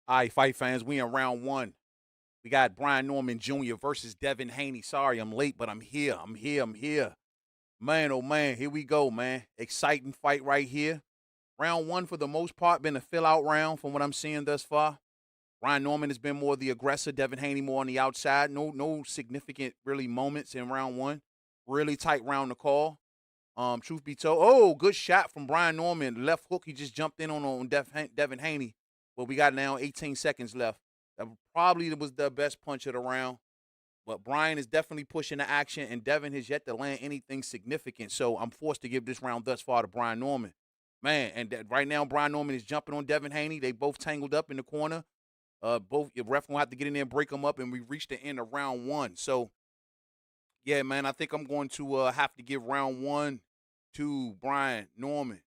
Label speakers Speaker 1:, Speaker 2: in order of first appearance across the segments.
Speaker 1: All right, fight fans, we in round one. We got Brian Norman Jr. versus Devin Haney. Sorry, I'm late, but I'm here. I'm here. Man, oh man, here we go, man. Exciting fight right here. Round one, for the most part, been a fill-out round from what I'm seeing thus far. Brian Norman has been more the aggressor. Devin Haney more on the outside. No significant really moments in round one. Really tight round to call. Truth be told, oh, good shot from Brian Norman. Left hook, he just jumped in on Devin Haney. But we got now 18 seconds left. That probably was the best punch of the round. But Brian is definitely pushing the action, and Devin has yet to land anything significant. So I'm forced to give this round thus far to Brian Norman. Man, and right now Brian Norman is jumping on Devin Haney. They both tangled up in the corner. Both your ref gonna have to get in there and break them up, and we reached the end of round one. So, yeah, man, I think I'm going to have to give round one to Brian Norman.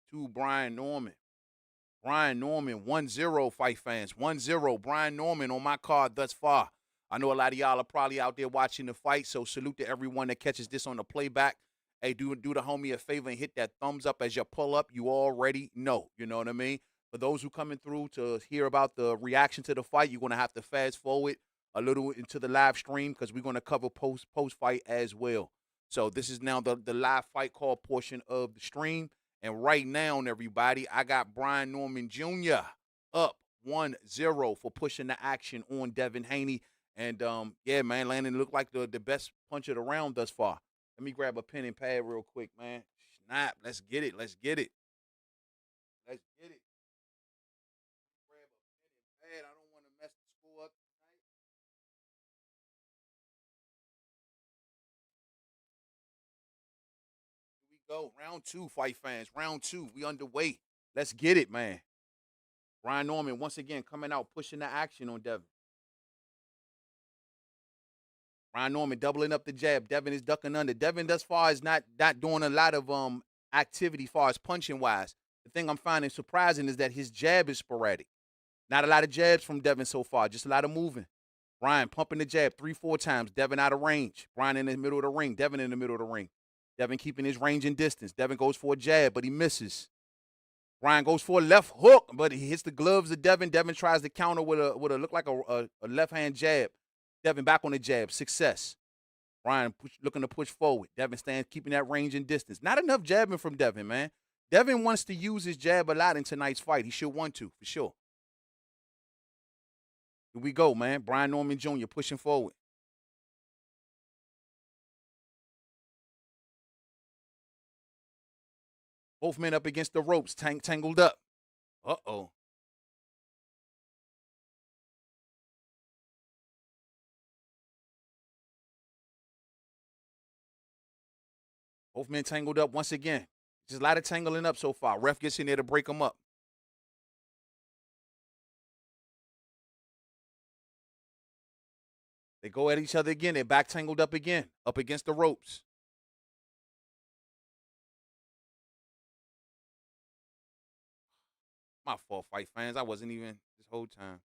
Speaker 1: Brian Norman, 1-0, fight fans. 1-0. Brian Norman on my card thus far. I know a lot of y'all are probably out there watching the fight, so salute to everyone that catches this on the playback. Hey, do the homie a favor and hit that thumbs up as you pull up. You already know. You know what I mean? For those who coming through to hear about the reaction to the fight, you're going to have to fast forward a little into the live stream because we're going to cover post-fight as well. So this is now the live fight call portion of the stream. And right now, everybody, I got Brian Norman Jr. up 1-0 for pushing the action on Devin Haney. And, yeah, man, Landon looked like the best punch of the round thus far. Let me grab a pen and pad real quick, man. Snap. Let's get it. Let's get it. Let's get it. Grab a pen and pad. I don't want to mess the score up tonight. Here we go. Round two, fight fans. Round two. We underway. Let's get it, man. Brian Norman, once again, coming out, pushing the action on Devin. Brian Norman doubling up the jab. Devin is ducking under. Devin thus far is not doing a lot of activity as far as punching wise. The thing I'm finding surprising is that his jab is sporadic. Not a lot of jabs from Devin so far, just a lot of moving. Brian pumping the jab 3-4 times. Devin out of range. Brian in the middle of the ring. Devin in the middle of the ring. Devin keeping his range and distance. Devin goes for a jab, but he misses. Brian goes for a left hook, but he hits the gloves of Devin. Devin tries to counter with a look like a left hand jab. Devin back on the jab. Success. Brian looking to push forward. Devin stands keeping that range and distance. Not enough jabbing from Devin, man. Devin wants to use his jab a lot in tonight's fight. He should want to, for sure. Here we go, man. Brian Norman Jr. pushing forward. Both men up against the ropes, tangled up. Uh-oh. Both men tangled up once again. Just a lot of tangling up so far. Ref gets in there to break them up. They go at each other again. They're back tangled up again, up against the ropes. My fault, fight fans. I wasn't even this whole time.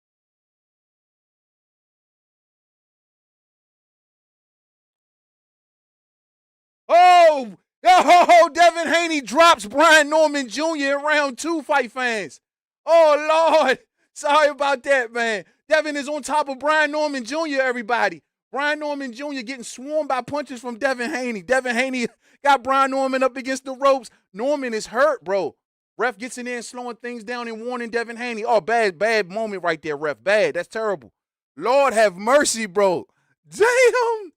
Speaker 1: Oh, oh, Devin Haney drops Brian Norman Jr. in round two, fight fans. Oh, Lord. Sorry about that, man. Devin is on top of Brian Norman Jr., everybody. Brian Norman Jr. getting swarmed by punches from Devin Haney. Devin Haney got Brian Norman up against the ropes. Norman is hurt, bro. Ref gets in there and slowing things down and warning Devin Haney. Oh, bad moment right there, ref. Bad. That's terrible. Lord have mercy, bro. Damn.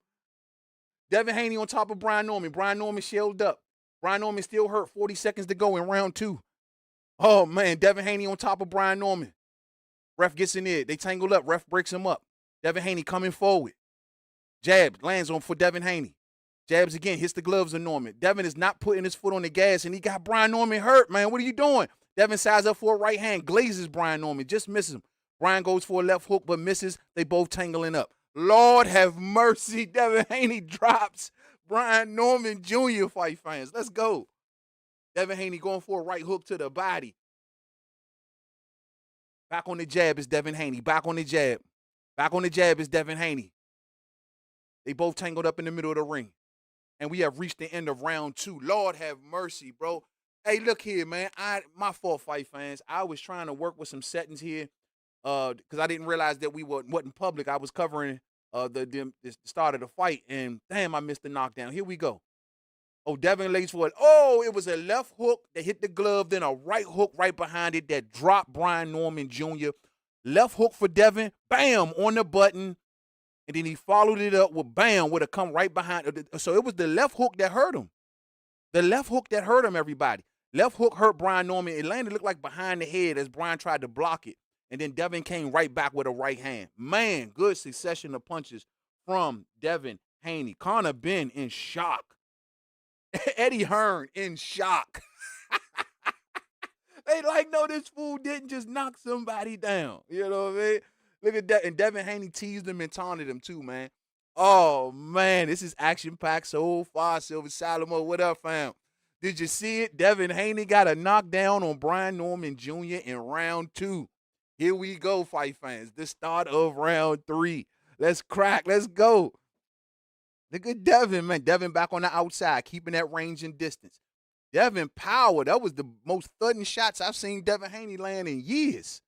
Speaker 1: Devin Haney on top of Brian Norman. Brian Norman shelled up. Brian Norman still hurt. 40 seconds to go in round two. Oh, man. Devin Haney on top of Brian Norman. Ref gets in there. They tangled up. Ref breaks him up. Devin Haney coming forward. Jab lands on for Devin Haney. Jabs again. Hits the gloves of Norman. Devin is not putting his foot on the gas, and he got Brian Norman hurt, man. What are you doing? Devin sides up for a right hand. Glazes Brian Norman. Just misses him. Brian goes for a left hook, but misses. They both tangling up. Lord have mercy. Devin Haney drops Brian Norman Jr. fight fans. Let's go. Devin Haney going for a right hook to the body. Back on the jab is Devin Haney. Back on the jab. Back on the jab is Devin Haney. They both tangled up in the middle of the ring. And we have reached the end of round two. Lord have mercy, bro. Hey, look here, man. My fault, fight fans. I was trying to work with some settings here because I didn't realize that we wasn't public. I was covering the start of the fight, and damn, I missed the knockdown. Here we go. Oh, Devin lays for it. Oh, it was a left hook that hit the glove, then a right hook right behind it that dropped Brian Norman Jr. Left hook for Devin, bam, on the button, and then he followed it up with bam, would have come right behind. So it was the left hook that hurt him. The left hook that hurt him, everybody. Left hook hurt Brian Norman. It landed, looked like behind the head as Brian tried to block it. And then Devin came right back with a right hand. Man, good succession of punches from Devin Haney. Conor Ben in shock. Eddie Hearn in shock. They like, no, this fool didn't just knock somebody down. You know what I mean? Look at that. And Devin Haney teased him and taunted him too, man. Oh, man, this is action-packed so far. Silver Salamo, what up, fam? Did you see it? Devin Haney got a knockdown on Brian Norman Jr. in round 2. Here we go, fight fans. The start of round 3. Let's crack. Let's go. Look at Devin, man. Devin back on the outside, keeping that range and distance. Devin power. That was the most thudding shots I've seen Devin Haney land in years.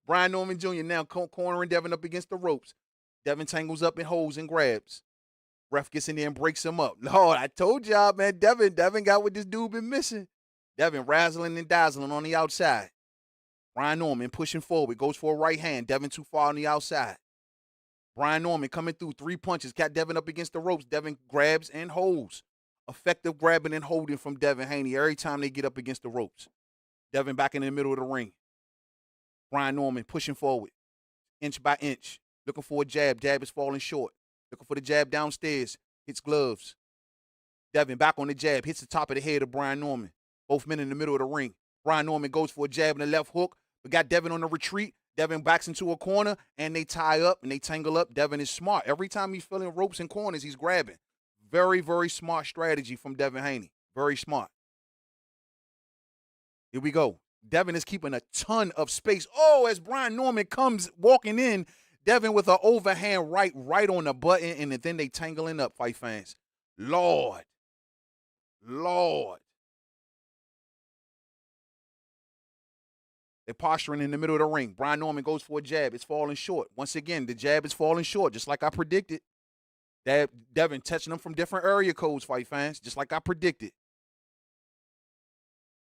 Speaker 1: Brian Norman Jr. now cornering Devin up against the ropes. Devin tangles up and holds and grabs. Ref gets in there and breaks him up. Lord, I told y'all, man, Devin got what this dude been missing. Devin razzling and dazzling on the outside. Brian Norman pushing forward, goes for a right hand. Devin too far on the outside. Brian Norman coming through 3 punches, got Devin up against the ropes. Devin grabs and holds. Effective grabbing and holding from Devin Haney every time they get up against the ropes. Devin back in the middle of the ring. Brian Norman pushing forward, inch by inch, looking for a jab. Jab is falling short. Looking for the jab downstairs, hits gloves. Devin back on the jab, hits the top of the head of Brian Norman. Both men in the middle of the ring. Brian Norman goes for a jab and a left hook, but got Devin on the retreat. Devin backs into a corner, and they tie up, and they tangle up. Devin is smart. Every time he's filling ropes and corners, he's grabbing. Very, very smart strategy from Devin Haney. Very smart. Here we go. Devin is keeping a ton of space. Oh, as Brian Norman comes walking in, Devin with an overhand right on the button, and then they tangling up, fight fans. Lord. They're posturing in the middle of the ring. Brian Norman goes for a jab. It's falling short. Once again, the jab is falling short, just like I predicted. Devin touching them from different area codes, fight fans, just like I predicted.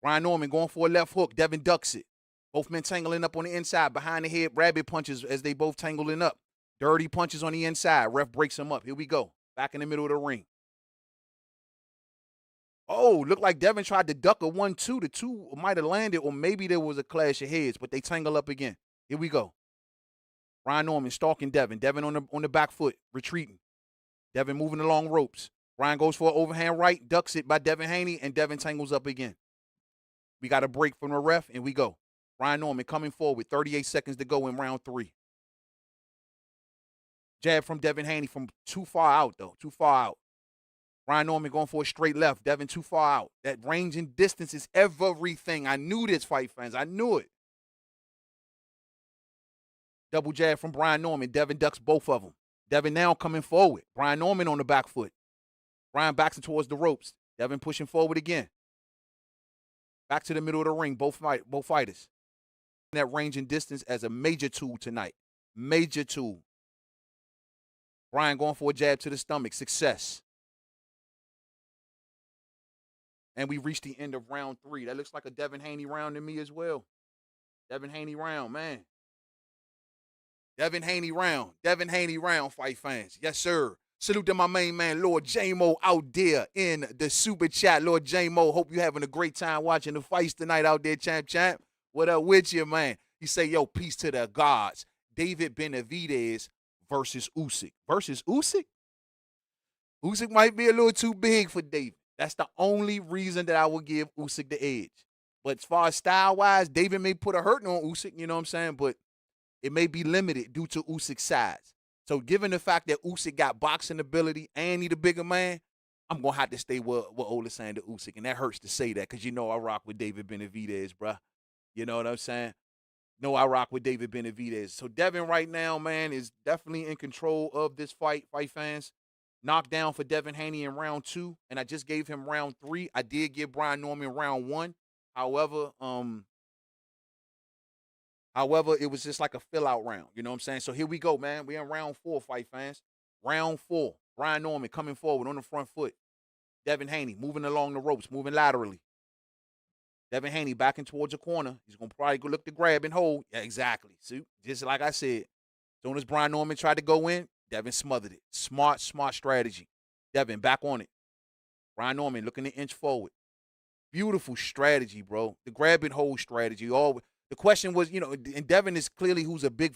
Speaker 1: Brian Norman going for a left hook. Devin ducks it. Both men tangling up on the inside. Behind the head, rabbit punches as they both tangling up. Dirty punches on the inside. Ref breaks them up. Here we go. Back in the middle of the ring. Oh, looked like Devin tried to duck a 1-2. The 2 might have landed, or maybe there was a clash of heads, but they tangle up again. Here we go. Brian Norman stalking Devin. Devin on the back foot, retreating. Devin moving along ropes. Brian goes for an overhand right, ducks it by Devin Haney, and Devin tangles up again. We got a break from the ref, and we go. Brian Norman coming forward, 38 seconds to go in round 3. Jab from Devin Haney from too far out, though. Too far out. Brian Norman going for a straight left. Devin too far out. That range and distance is everything. I knew this, fight fans. I knew it. Double jab from Brian Norman. Devin ducks both of them. Devin now coming forward. Brian Norman on the back foot. Brian backs towards the ropes. Devin pushing forward again. Back to the middle of the ring, both fighters. That range and distance as a major tool tonight. Major tool. Brian going for a jab to the stomach. Success. And we reached the end of round 3. That looks like a Devin Haney round to me as well. Devin Haney round, man. Devin Haney round. Devin Haney round, fight fans. Yes, sir. Salute to my main man, Lord J-Mo, out there in the super chat. Lord J-Mo, hope you having a great time watching the fights tonight out there, champ. What up with you, man? He say, yo, peace to the gods. David Benavidez versus Usyk. Versus Usyk? Usyk might be a little too big for David. That's the only reason that I will give Usyk the edge. But as far as style-wise, David may put a hurting on Usyk, you know what I'm saying? But it may be limited due to Usyk's size. So given the fact that Usyk got boxing ability and he the bigger man, I'm going to have to stay with Ola saying to Usyk. And that hurts to say that because you know I rock with David Benavidez, bruh. You know what I'm saying? No, I rock with David Benavidez. So Devin right now, man, is definitely in control of this fight fans. Knockdown for Devin Haney in round 2, and I just gave him round 3. I did give Brian Norman round 1. However, However, it was just like a fill-out round. You know what I'm saying? So here we go, man. We in round 4, fight fans. Round 4. Brian Norman coming forward on the front foot. Devin Haney moving along the ropes, moving laterally. Devin Haney backing towards the corner. He's going to probably go look to grab and hold. Yeah, exactly. See, just like I said, as soon as Brian Norman tried to go in, Devin smothered it. Smart strategy. Devin back on it. Brian Norman looking to inch forward. Beautiful strategy, bro. The grab and hold strategy. The question was, and Devin is clearly who's a big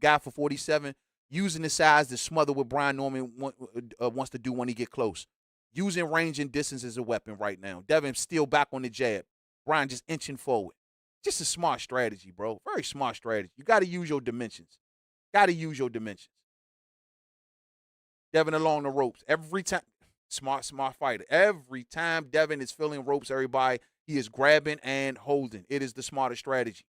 Speaker 1: guy for 47, using the size to smother what Brian Norman wants to do when he get close. Using range and distance as a weapon right now. Devin still back on the jab. Brian just inching forward. Just a smart strategy, bro. Very smart strategy. You got to use your dimensions. Devin along the ropes. Every time. Smart fighter. Every time Devin is filling ropes, everybody, he is grabbing and holding. It is the smartest strategy.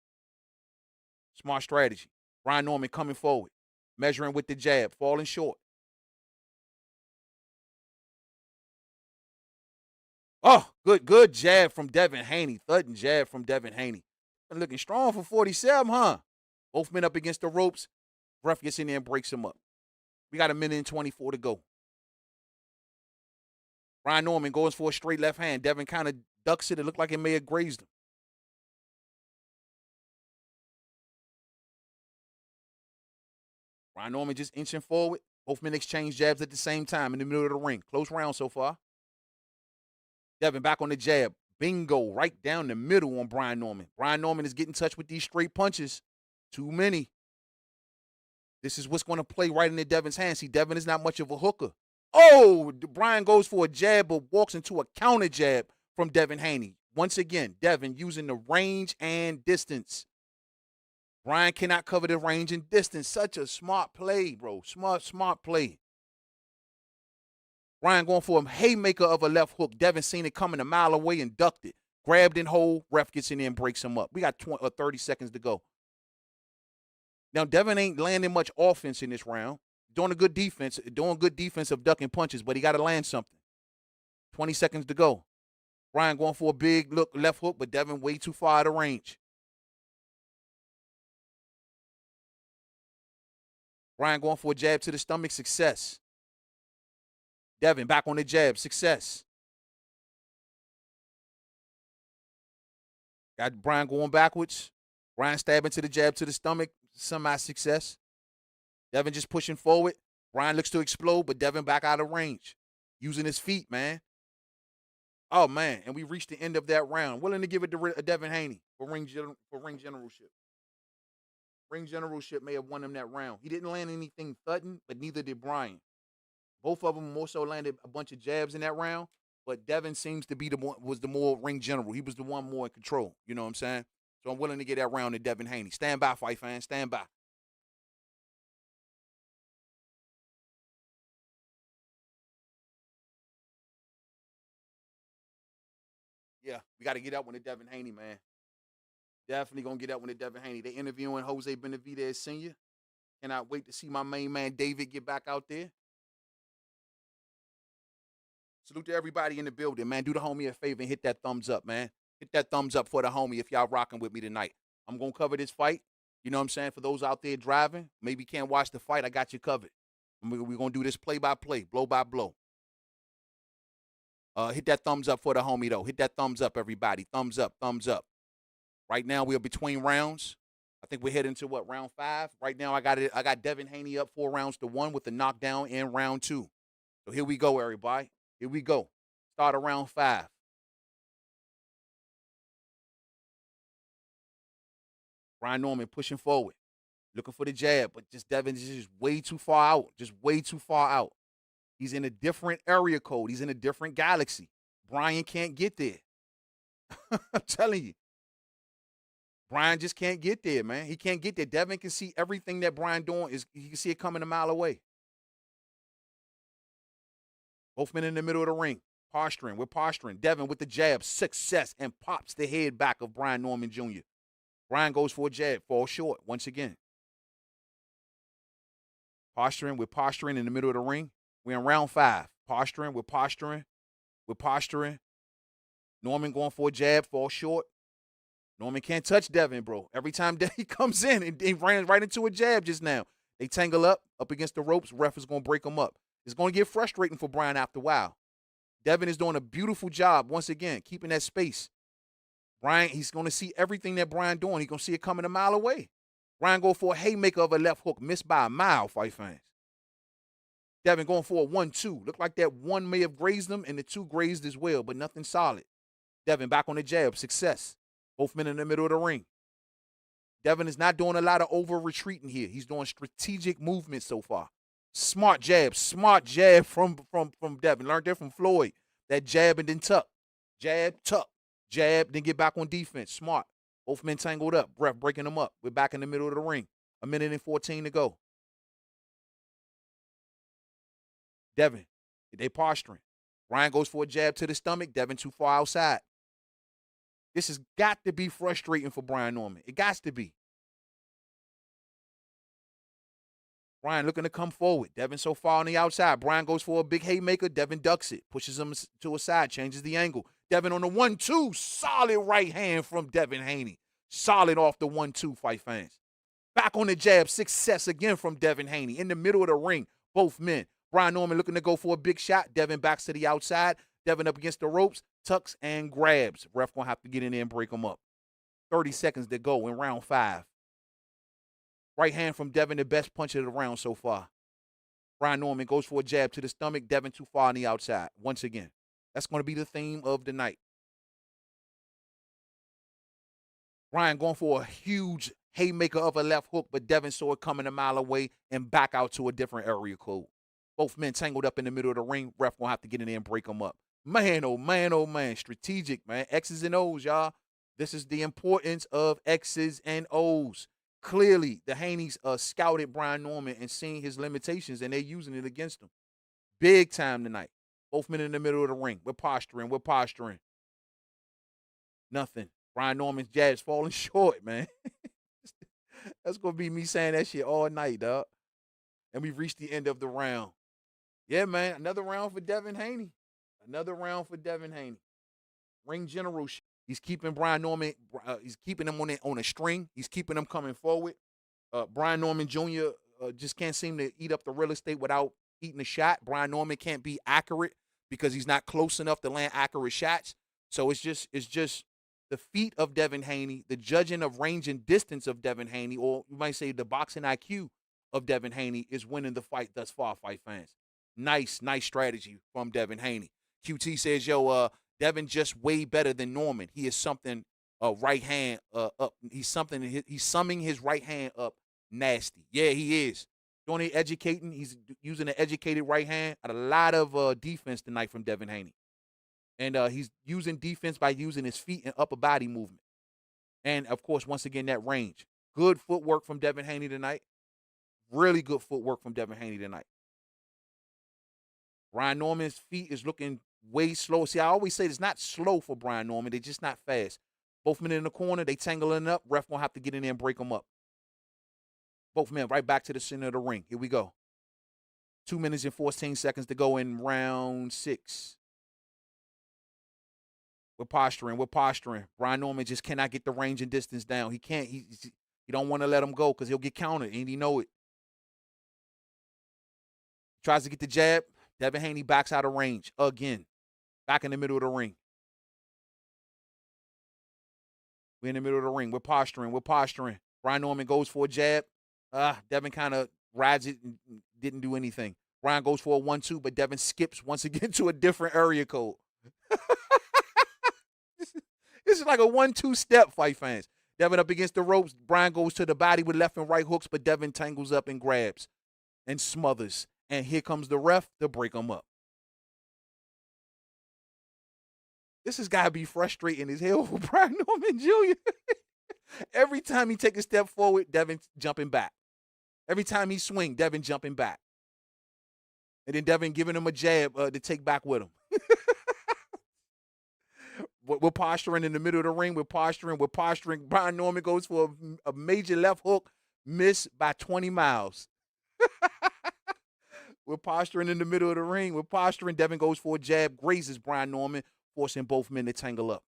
Speaker 1: Smart strategy. Brian Norman coming forward. Measuring with the jab. Falling short. Oh, good jab from Devin Haney. Thudding jab from Devin Haney. Been looking strong for 47, huh? Both men up against the ropes. Ref gets in there and breaks him up. We got 1:24 to go. Brian Norman goes for a straight left hand. Devin kind of ducks it. It looked like it may have grazed him. Brian Norman just inching forward. Both men exchange jabs at the same time in the middle of the ring. Close round so far. Devin back on the jab. Bingo, right down the middle on Brian Norman. Brian Norman is getting in touch with these straight punches. Too many. This is what's going to play right into Devin's hands. See, Devin is not much of a hooker. Oh, Brian goes for a jab but walks into a counter jab from Devin Haney. Once again, Devin using the range and distance. Brian cannot cover the range and distance. Such a smart play, bro. Smart play. Brian going for a haymaker of a left hook. Devin seen it coming a mile away and ducked it. Grabbed and hold. Ref gets in there and breaks him up. We got 30 seconds to go. Now, Devin ain't landing much offense in this round. Doing good defense of ducking punches, but he got to land something. 20 seconds to go. Brian going for a big look left hook, but Devin way too far out of range. Brian going for a jab to the stomach, success. Devin back on the jab, success. Got Brian going backwards. Brian stabbing to the jab to the stomach, semi-success. Devin just pushing forward. Brian looks to explode, but Devin back out of range. Using his feet, man. Oh, man, and we reached the end of that round. Willing to give it to Devin Haney for ring generalship. Ring generalship may have won him that round. He didn't land anything thudding, but neither did Brian. Both of them also landed a bunch of jabs in that round, but Devin seems to be was the more ring general. He was the one more in control. You know what I'm saying? So I'm willing to get that round to Devin Haney. Stand by, fight fans. Stand by. Yeah, we got to get that one to Devin Haney, man. Definitely going to get that one to Devin Haney. They interviewing Jose Benavidez Sr. Cannot wait to see my main man David get back out there. Salute to everybody in the building, man. Do the homie a favor and hit that thumbs up, man. Hit that thumbs up for the homie if y'all rocking with me tonight. I'm going to cover this fight. You know what I'm saying? For those out there driving, maybe can't watch the fight, I got you covered. We're going to do this play-by-play, blow-by-blow. Hit that thumbs up for the homie, though. Hit that thumbs up, everybody. Thumbs up, thumbs up. Right now, we are between rounds. I think we're heading to, round 5? Right now, I got Devin Haney up 4-1 with the knockdown in round 2. So here we go, everybody. Here we go. Start of round 5. Brian Norman pushing forward. Looking for the jab, but Devin is just way too far out. Just way too far out. He's in a different area code. He's in a different galaxy. Brian can't get there. I'm telling you. Brian just can't get there, man. He can't get there. Devin can see everything that Brian doing. He can see it coming a mile away. Both men in the middle of the ring. Posturing. We're posturing. Devin with the jab. Success. And pops the head back of Brian Norman Jr. Brian goes for a jab. Falls short once again. Posturing. We're posturing in the middle of the ring. We're in round 5. Posturing. We're posturing. We're posturing. Norman going for a jab. Falls short. Norman can't touch Devin, bro. Every time he comes in, and he ran right into a jab just now. They tangle up against the ropes. Ref is going to break them up. It's going to get frustrating for Brian after a while. Devin is doing a beautiful job, once again, keeping that space. Brian, he's going to see everything that Brian doing. He's going to see it coming a mile away. Brian go for a haymaker of a left hook, missed by a mile, fight fans. Devin going for a 1-2. Looked like that one may have grazed him, and the two grazed as well, but nothing solid. Devin back on the jab, success. Both men in the middle of the ring. Devin is not doing a lot of over-retreating here. He's doing strategic movements so far. Smart jab from Devin. Learned that from Floyd. That jab and then tuck. Jab, tuck. Jab, then get back on defense. Smart. Both men tangled up. Ref breaking them up. We're back in the middle of the ring. 1:14 to go. Devin, they posturing. Brian goes for a jab to the stomach. Devin too far outside. This has got to be frustrating for Brian Norman. It got to be. Brian looking to come forward. Devin so far on the outside. Brian goes for a big haymaker. Devin ducks it. Pushes him to a side. Changes the angle. Devin on the 1-2. Solid right hand from Devin Haney. Solid off the 1-2, fight fans. Back on the jab. Success again from Devin Haney. In the middle of the ring. Both men. Brian Norman looking to go for a big shot. Devin backs to the outside. Devin up against the ropes. Tucks and grabs. Ref going to have to get in there and break them up. 30 seconds to go in round 5. Right hand from Devin, the best punch of the round so far. Brian Norman goes for a jab to the stomach. Devin too far on the outside. Once again, that's going to be the theme of the night. Brian going for a huge haymaker of a left hook, but Devin saw it coming a mile away and back out to a different area code. Both men tangled up in the middle of the ring. Ref going to have to get in there and break them up. Man, oh man, oh man. Strategic, man. X's and O's, y'all. This is the importance of X's and O's. Clearly, the Haneys scouted Brian Norman and seen his limitations, and they're using it against him. Big time tonight. Both men in the middle of the ring. We're posturing. Nothing. Brian Norman's jab's falling short, man. That's going to be me saying that shit all night, dog. And we've reached the end of the round. Yeah, man, another round for Devin Haney. Ring general. He's keeping Brian Norman. He's keeping him on a string. He's keeping him coming forward. Brian Norman Jr. Just can't seem to eat up the real estate without eating a shot. Brian Norman can't be accurate because he's not close enough to land accurate shots. So it's just the feet of Devin Haney, the judging of range and distance of Devin Haney, or you might say the boxing IQ of Devin Haney is winning the fight thus far, fight fans. Nice strategy from Devin Haney. QT says, Devin just way better than Norman. He is something right hand up. He's summing his right hand up nasty. Yeah, he is. Doing it educating. He's using an educated right hand. A lot of defense tonight from Devin Haney. And he's using defense by using his feet and upper body movement. And, of course, once again, that range. Good footwork from Devin Haney tonight. Really good footwork from Devin Haney tonight. Brian Norman's feet is looking way slow. See, I always say it's not slow for Brian Norman. They're just not fast. Both men in the corner. They tangling up. Ref going to have to get in there and break them up. Both men right back to the center of the ring. Here we go. 2 minutes and 14 seconds to go in round 6. We're posturing. Brian Norman just cannot get the range and distance down. He can't. He don't want to let him go because he'll get countered, and he know it. Tries to get the jab. Devin Haney backs out of range again. Back in the middle of the ring. We're in the middle of the ring. We're posturing. Brian Norman goes for a jab. Devin kind of rides it and didn't do anything. Brian goes for a 1-2, but Devin skips once again to a different area code. This is like a 1-2 step, fight fans. Devin up against the ropes. Brian goes to the body with left and right hooks, but Devin tangles up and grabs and smothers. And here comes the ref to break them up. This has got to be frustrating as hell for Brian Norman Jr. Every time he take a step forward, Devin jumping back. Every time he swing, Devin jumping back. And then Devin giving him a jab to take back with him. We're posturing in the middle of the ring. We're posturing. Brian Norman goes for a major left hook, missed by 20 miles. We're posturing in the middle of the ring. We're posturing. Devin goes for a jab, grazes Brian Norman, forcing both men to tangle up.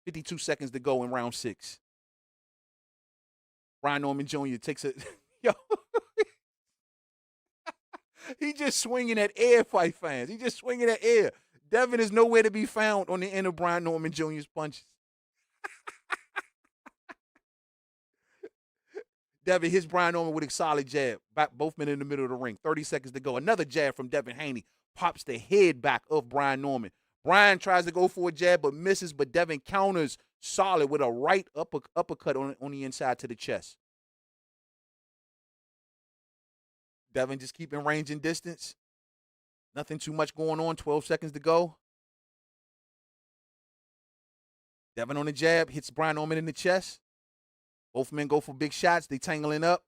Speaker 1: 52 seconds to go in round 6. Brian Norman Jr. takes a yo. He just swinging at air, fight fans. He just swinging at air. Devin is nowhere to be found on the end of Brian Norman Jr.'s punches. Devin hits Brian Norman with a solid jab. Back, both men in the middle of the ring. 30 seconds to go. Another jab from Devin Haney pops the head back of Brian Norman. Brian tries to go for a jab but misses, but Devin counters solid with a right uppercut on the inside to the chest. Devin just keeping range and distance. Nothing too much going on. 12 seconds to go. Devin on the jab, hits Brian Norman in the chest. Both men go for big shots. They tangling up.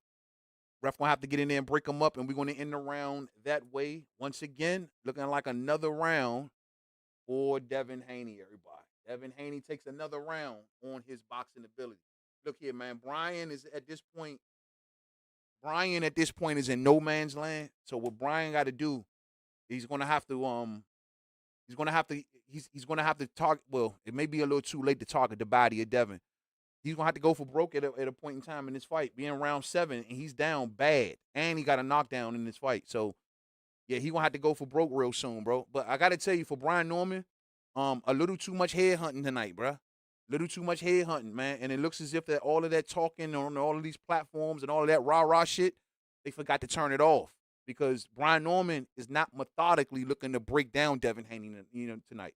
Speaker 1: Ref gonna have to get in there and break them up, and we're gonna end the round that way. Once again, looking like another round for Devin Haney, everybody. Devin Haney takes another round on his boxing ability. Look here, man. Brian at this point is in no man's land. So what Brian got to do, he's gonna have to target. Well, it may be a little too late to target the body of Devin. He's going to have to go for broke at a point in time in this fight. Being round 7, and he's down bad. And he got a knockdown in this fight. So, yeah, he's going to have to go for broke real soon, bro. But I got to tell you, for Brian Norman, a little too much head hunting tonight, bro. Little too much head hunting, man. And it looks as if that all of that talking on all of these platforms and all of that rah-rah shit, they forgot to turn it off. Because Brian Norman is not methodically looking to break down Devin Haney, tonight.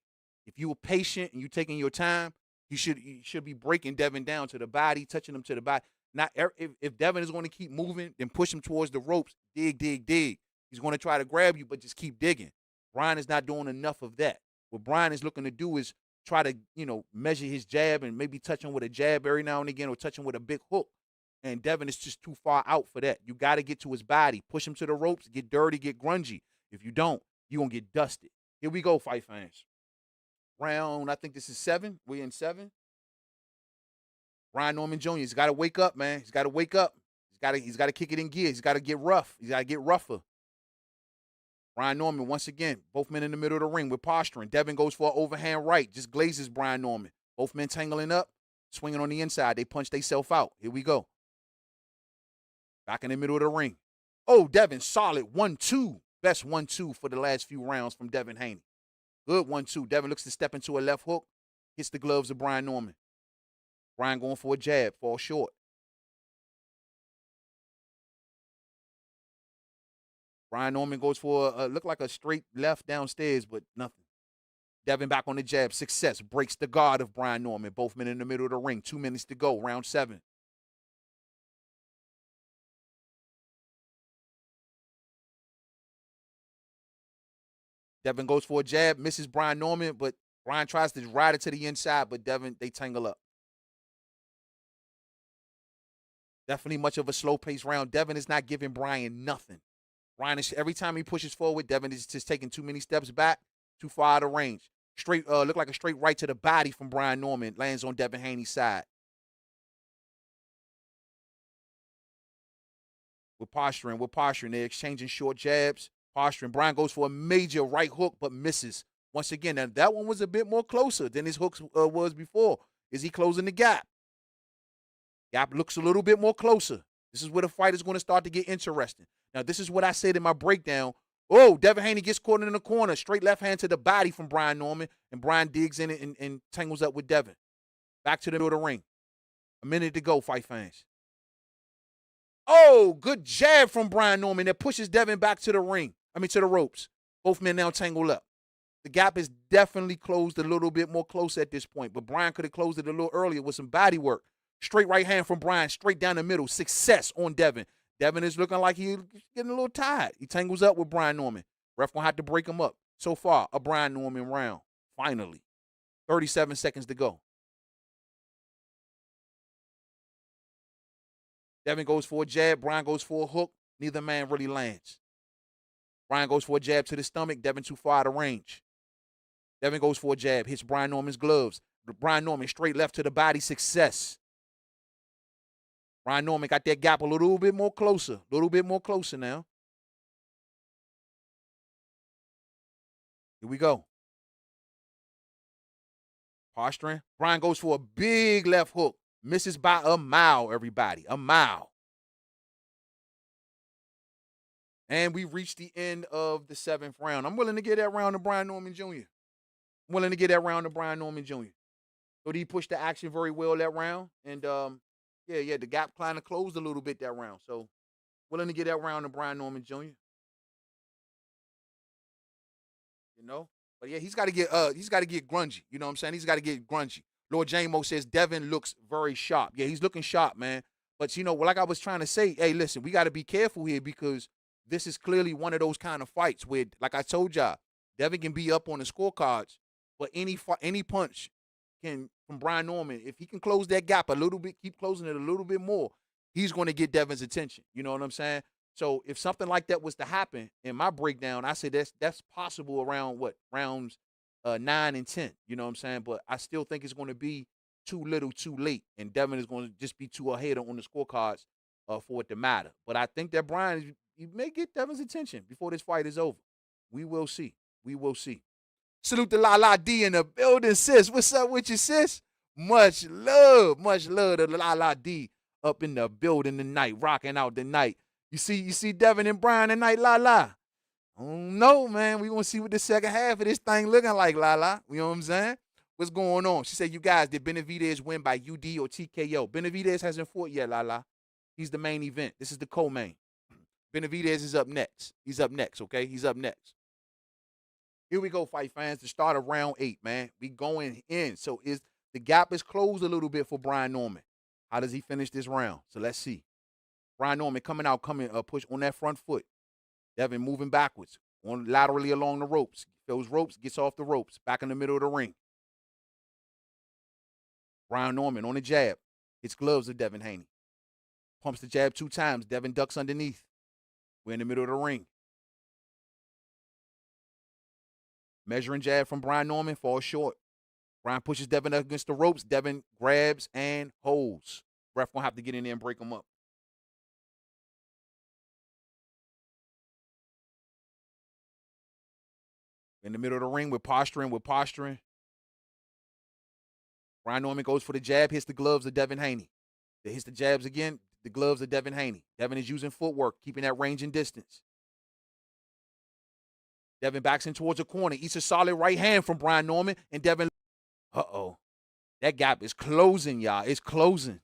Speaker 1: If you were patient and you taking your time, you should be breaking Devin down to the body, touching him to the body. Not if Devin is going to keep moving, then push him towards the ropes. Dig, dig, dig. He's going to try to grab you, but just keep digging. Brian is not doing enough of that. What Brian is looking to do is try to, measure his jab and maybe touch him with a jab every now and again or touch him with a big hook. And Devin is just too far out for that. You got to get to his body, push him to the ropes, get dirty, get grungy. If you don't, you're going to get dusted. Here we go, fight fans. Round, I think this is 7. We're in 7. Brian Norman Jr. He's got to wake up, man. He's got to wake up. He's got to kick it in gear. He's got to get rough. He's got to get rougher. Brian Norman, once again, both men in the middle of the ring. We're posturing. Devin goes for an overhand right. Just glazes Brian Norman. Both men tangling up, swinging on the inside. They punch themselves out. Here we go. Back in the middle of the ring. Oh, Devin, solid 1-2. Best 1-2 for the last few rounds from Devin Haney. Good 1-2. Devin looks to step into a left hook. Hits the gloves of Brian Norman. Brian going for a jab. Falls short. Brian Norman goes for look like a straight left downstairs, but nothing. Devin back on the jab. Success. Breaks the guard of Brian Norman. Both men in the middle of the ring. 2 minutes to go. Round 7. Devin goes for a jab, misses Brian Norman, but Brian tries to ride it to the inside, but Devin, they tangle up. Definitely much of a slow-paced round. Devin is not giving Brian nothing. Brian is, every time he pushes forward, Devin is just taking too many steps back, too far out of range. Straight, look like a straight right to the body from Brian Norman. Lands on Devin Haney's side. We're posturing. They're exchanging short jabs. Posturing. Brian goes for a major right hook, but misses. Once again, now that one was a bit more closer than his hooks was before. Is he closing the gap? Gap looks a little bit more closer. This is where the fight is going to start to get interesting. Now, this is what I said in my breakdown. Oh, Devin Haney gets caught in the corner. Straight left hand to the body from Brian Norman, and Brian digs in it and tangles up with Devin. Back to the middle of the ring. A minute to go, fight fans. Oh, good jab from Brian Norman that pushes Devin back to the ring. To the ropes. Both men now tangled up. The gap is definitely closed a little bit more close at this point, but Brian could have closed it a little earlier with some body work. Straight right hand from Brian, straight down the middle. Success on Devin. Devin is looking like he's getting a little tired. He tangles up with Brian Norman. Ref gonna have to break him up. So far, a Brian Norman round. Finally. 37 seconds to go. Devin goes for a jab. Brian goes for a hook. Neither man really lands. Brian goes for a jab to the stomach. Devin too far out of range. Devin goes for a jab. Hits Brian Norman's gloves. Brian Norman straight left to the body. Success. Brian Norman got that gap a little bit more closer. A little bit more closer now. Here we go. Posturing. Brian goes for a big left hook. Misses by a mile, everybody. A mile. And we reached the end of the 7th round. I'm willing to get that round to Brian Norman Jr. I'm willing to get that round to Brian Norman Jr. So he pushed the action very well that round. And yeah, the gap kind of closed a little bit that round. So willing to get that round to Brian Norman Jr. You know? But yeah, he's got to get grungy. You know what I'm saying? He's got to get grungy. Lord Jamo says Devin looks very sharp. Yeah, he's looking sharp, man. But you know, like I was trying to say, hey, listen, we got to be careful here because this is clearly one of those kind of fights where, like I told y'all, Devin can be up on the scorecards, but any punch can from Brian Norman, if he can close that gap a little bit, keep closing it a little bit more, he's going to get Devin's attention. You know what I'm saying? So if something like that was to happen in my breakdown, I say that's possible around what rounds 9 and 10. You know what I'm saying? But I still think it's going to be too little, too late, and Devin is going to just be too ahead on the scorecards for it to matter. But I think that Brian, you may get Devin's attention before this fight is over. We will see. We will see. Salute to La La D in the building, sis. What's up with you, sis? Much love to La La D up in the building tonight, rocking out the night. You see Devin and Brian tonight, La La. I don't know, man. We gonna see what the second half of this thing looking like, La La. You know what I'm saying? What's going on? She said, you guys, did Benavidez win by UD or TKO? Benavidez hasn't fought yet, La La. He's the main event. This is the co-main. Benavidez is up next. He's up next, okay? He's up next. Here we go, fight fans. The start of round 8, man. We going in. So the gap is closed a little bit for Brian Norman. How does he finish this round? So let's see. Brian Norman coming push on that front foot. Devin moving backwards, on laterally along the ropes. Those ropes, gets off the ropes, back in the middle of the ring. Brian Norman on the jab. Hits gloves of Devin Haney. Pumps the jab 2 times. Devin ducks underneath. We're in the middle of the ring. Measuring jab from Brian Norman, falls short. Brian pushes Devin up against the ropes. Devin grabs and holds. Ref gonna have to get in there and break him up. In the middle of the ring, we're posturing. Brian Norman goes for the jab, hits the gloves of Devin Haney. They hits the jabs again, the gloves of Devin Haney. Devin is using footwork, keeping that range and distance. Devin backs in towards the corner, eats a solid right hand from Brian Norman, and Devin, that gap is closing, y'all. It's closing.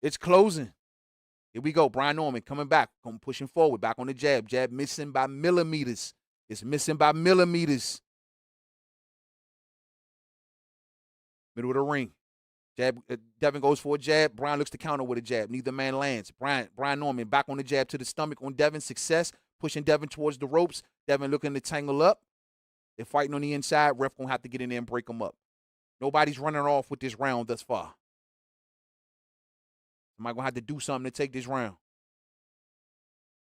Speaker 1: Here we go. Brian Norman coming back, pushing forward, back on the jab. Jab missing by millimeters. It's missing by millimeters. Middle of the ring. Jab. Devin goes for a jab. Brian looks to counter with a jab. Neither man lands. Brian Norman back on the jab to the stomach on Devin. Success. Pushing Devin towards the ropes. Devin looking to tangle up. They're fighting on the inside. Ref going to have to get in there and break them up. Nobody's running off with this round thus far. Somebody going to have to do something to take this round.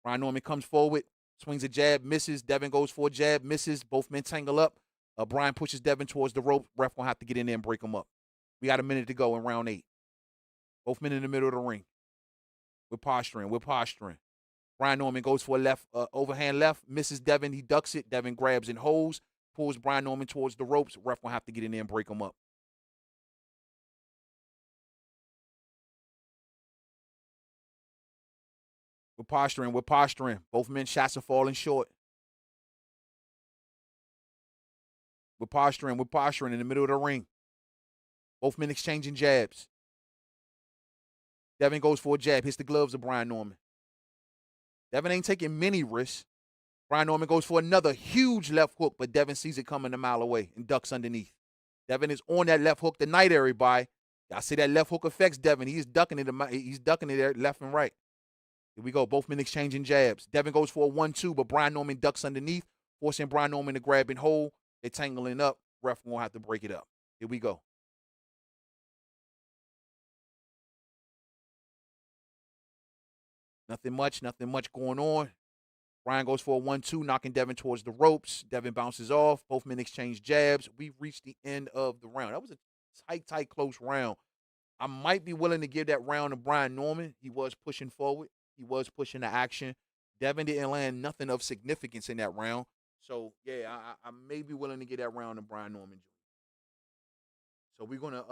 Speaker 1: Brian Norman comes forward. Swings a jab. Misses. Devin goes for a jab. Misses. Both men tangle up. Brian pushes Devin towards the rope. Ref going to have to get in there and break him up. We got a minute to go in round 8. Both men in the middle of the ring. We're posturing. Brian Norman goes for a left, overhand left, misses Devin. He ducks it. Devin grabs and holds, pulls Brian Norman towards the ropes. Ref going to have to get in there and break him up. We're posturing. Both men's shots are falling short. We're posturing in the middle of the ring. Both men exchanging jabs. Devin goes for a jab, hits the gloves of Brian Norman. Devin ain't taking many risks. Brian Norman goes for another huge left hook, but Devin sees it coming a mile away and ducks underneath. Devin is on that left hook tonight, everybody. I see that left hook affects Devin. He's ducking it there left and right. Here we go. Both men exchanging jabs. Devin goes for a 1-2, but Brian Norman ducks underneath, forcing Brian Norman to grab and hold. They're tangling up. Ref won't have to break it up. Here we go. Nothing much going on. Brian goes for a 1-2, knocking Devin towards the ropes. Devin bounces off. Both men exchange jabs. We've reached the end of the round. That was a tight, close round. I might be willing to give that round to Brian Norman. He was pushing forward. He was pushing the action. Devin didn't land nothing of significance in that round. So, yeah, I may be willing to give that round to Brian Norman Jr. So we're gonna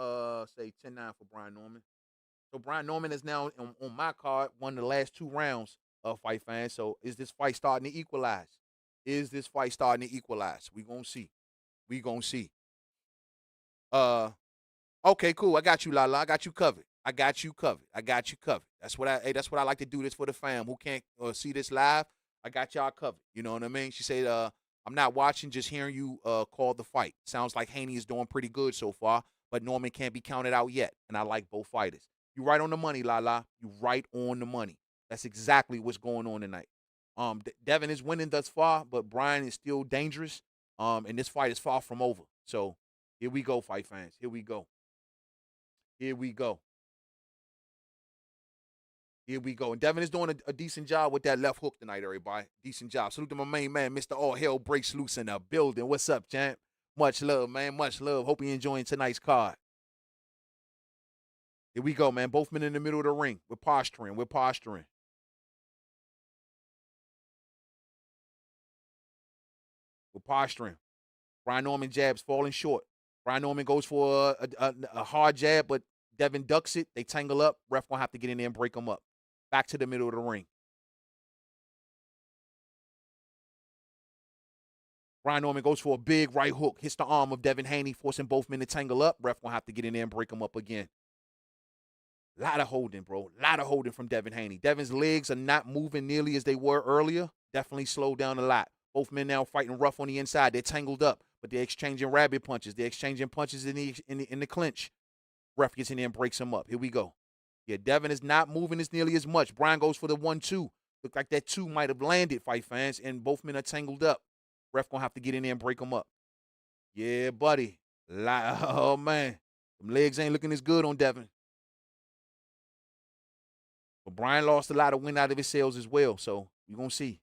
Speaker 1: say 10-9 for Brian Norman. So Brian Norman is now on my card, won the last 2 rounds of fight fans. So is this fight starting to equalize? Is this fight starting to equalize? We gonna see. We gonna see. Uh, okay, cool. I got you, Lala. I got you covered. I got you covered. I got you covered. That's what I like to do this for the fam who can't see this live. I got y'all covered. You know what I mean? She said, I'm not watching, just hearing you call the fight. Sounds like Haney is doing pretty good so far, but Norman can't be counted out yet. And I like both fighters. You right on the money, Lala. You right on the money. That's exactly what's going on tonight. Devin is winning thus far, but Brian is still dangerous. And this fight is far from over. So here we go, fight fans. Here we go. Here we go. Here we go. And Devin is doing a decent job with that left hook tonight, everybody. Decent job. Salute to my main man, Mr. All Hell Breaks Loose in the building. What's up, champ? Much love, man. Much love. Hope you're enjoying tonight's card. Here we go, man. Both men in the middle of the ring. We're posturing. We're posturing. We're posturing. Brian Norman jabs falling short. Brian Norman goes for a hard jab, but Devin ducks it. They tangle up. Ref gonna have to get in there and break them up. Back to the middle of the ring. Brian Norman goes for a big right hook, hits the arm of Devin Haney, forcing both men to tangle up. Ref gonna have to get in there and break them up again. A lot of holding, bro. A lot of holding from Devin Haney. Devin's legs are not moving nearly as they were earlier. Definitely slowed down a lot. Both men now fighting rough on the inside. They're tangled up, but they're exchanging rabbit punches. They're exchanging punches in the clinch. Ref gets in there and breaks him up. Here we go. Yeah, Devin is not moving as nearly as much. Brian goes for the 1-2. Look like that 2 might have landed, fight fans, and both men are tangled up. Ref gonna have to get in there and break them up. Yeah, buddy. Oh, man. Them legs ain't looking as good on Devin. But Brian lost a lot of wind out of his sails as well, so you're going to see.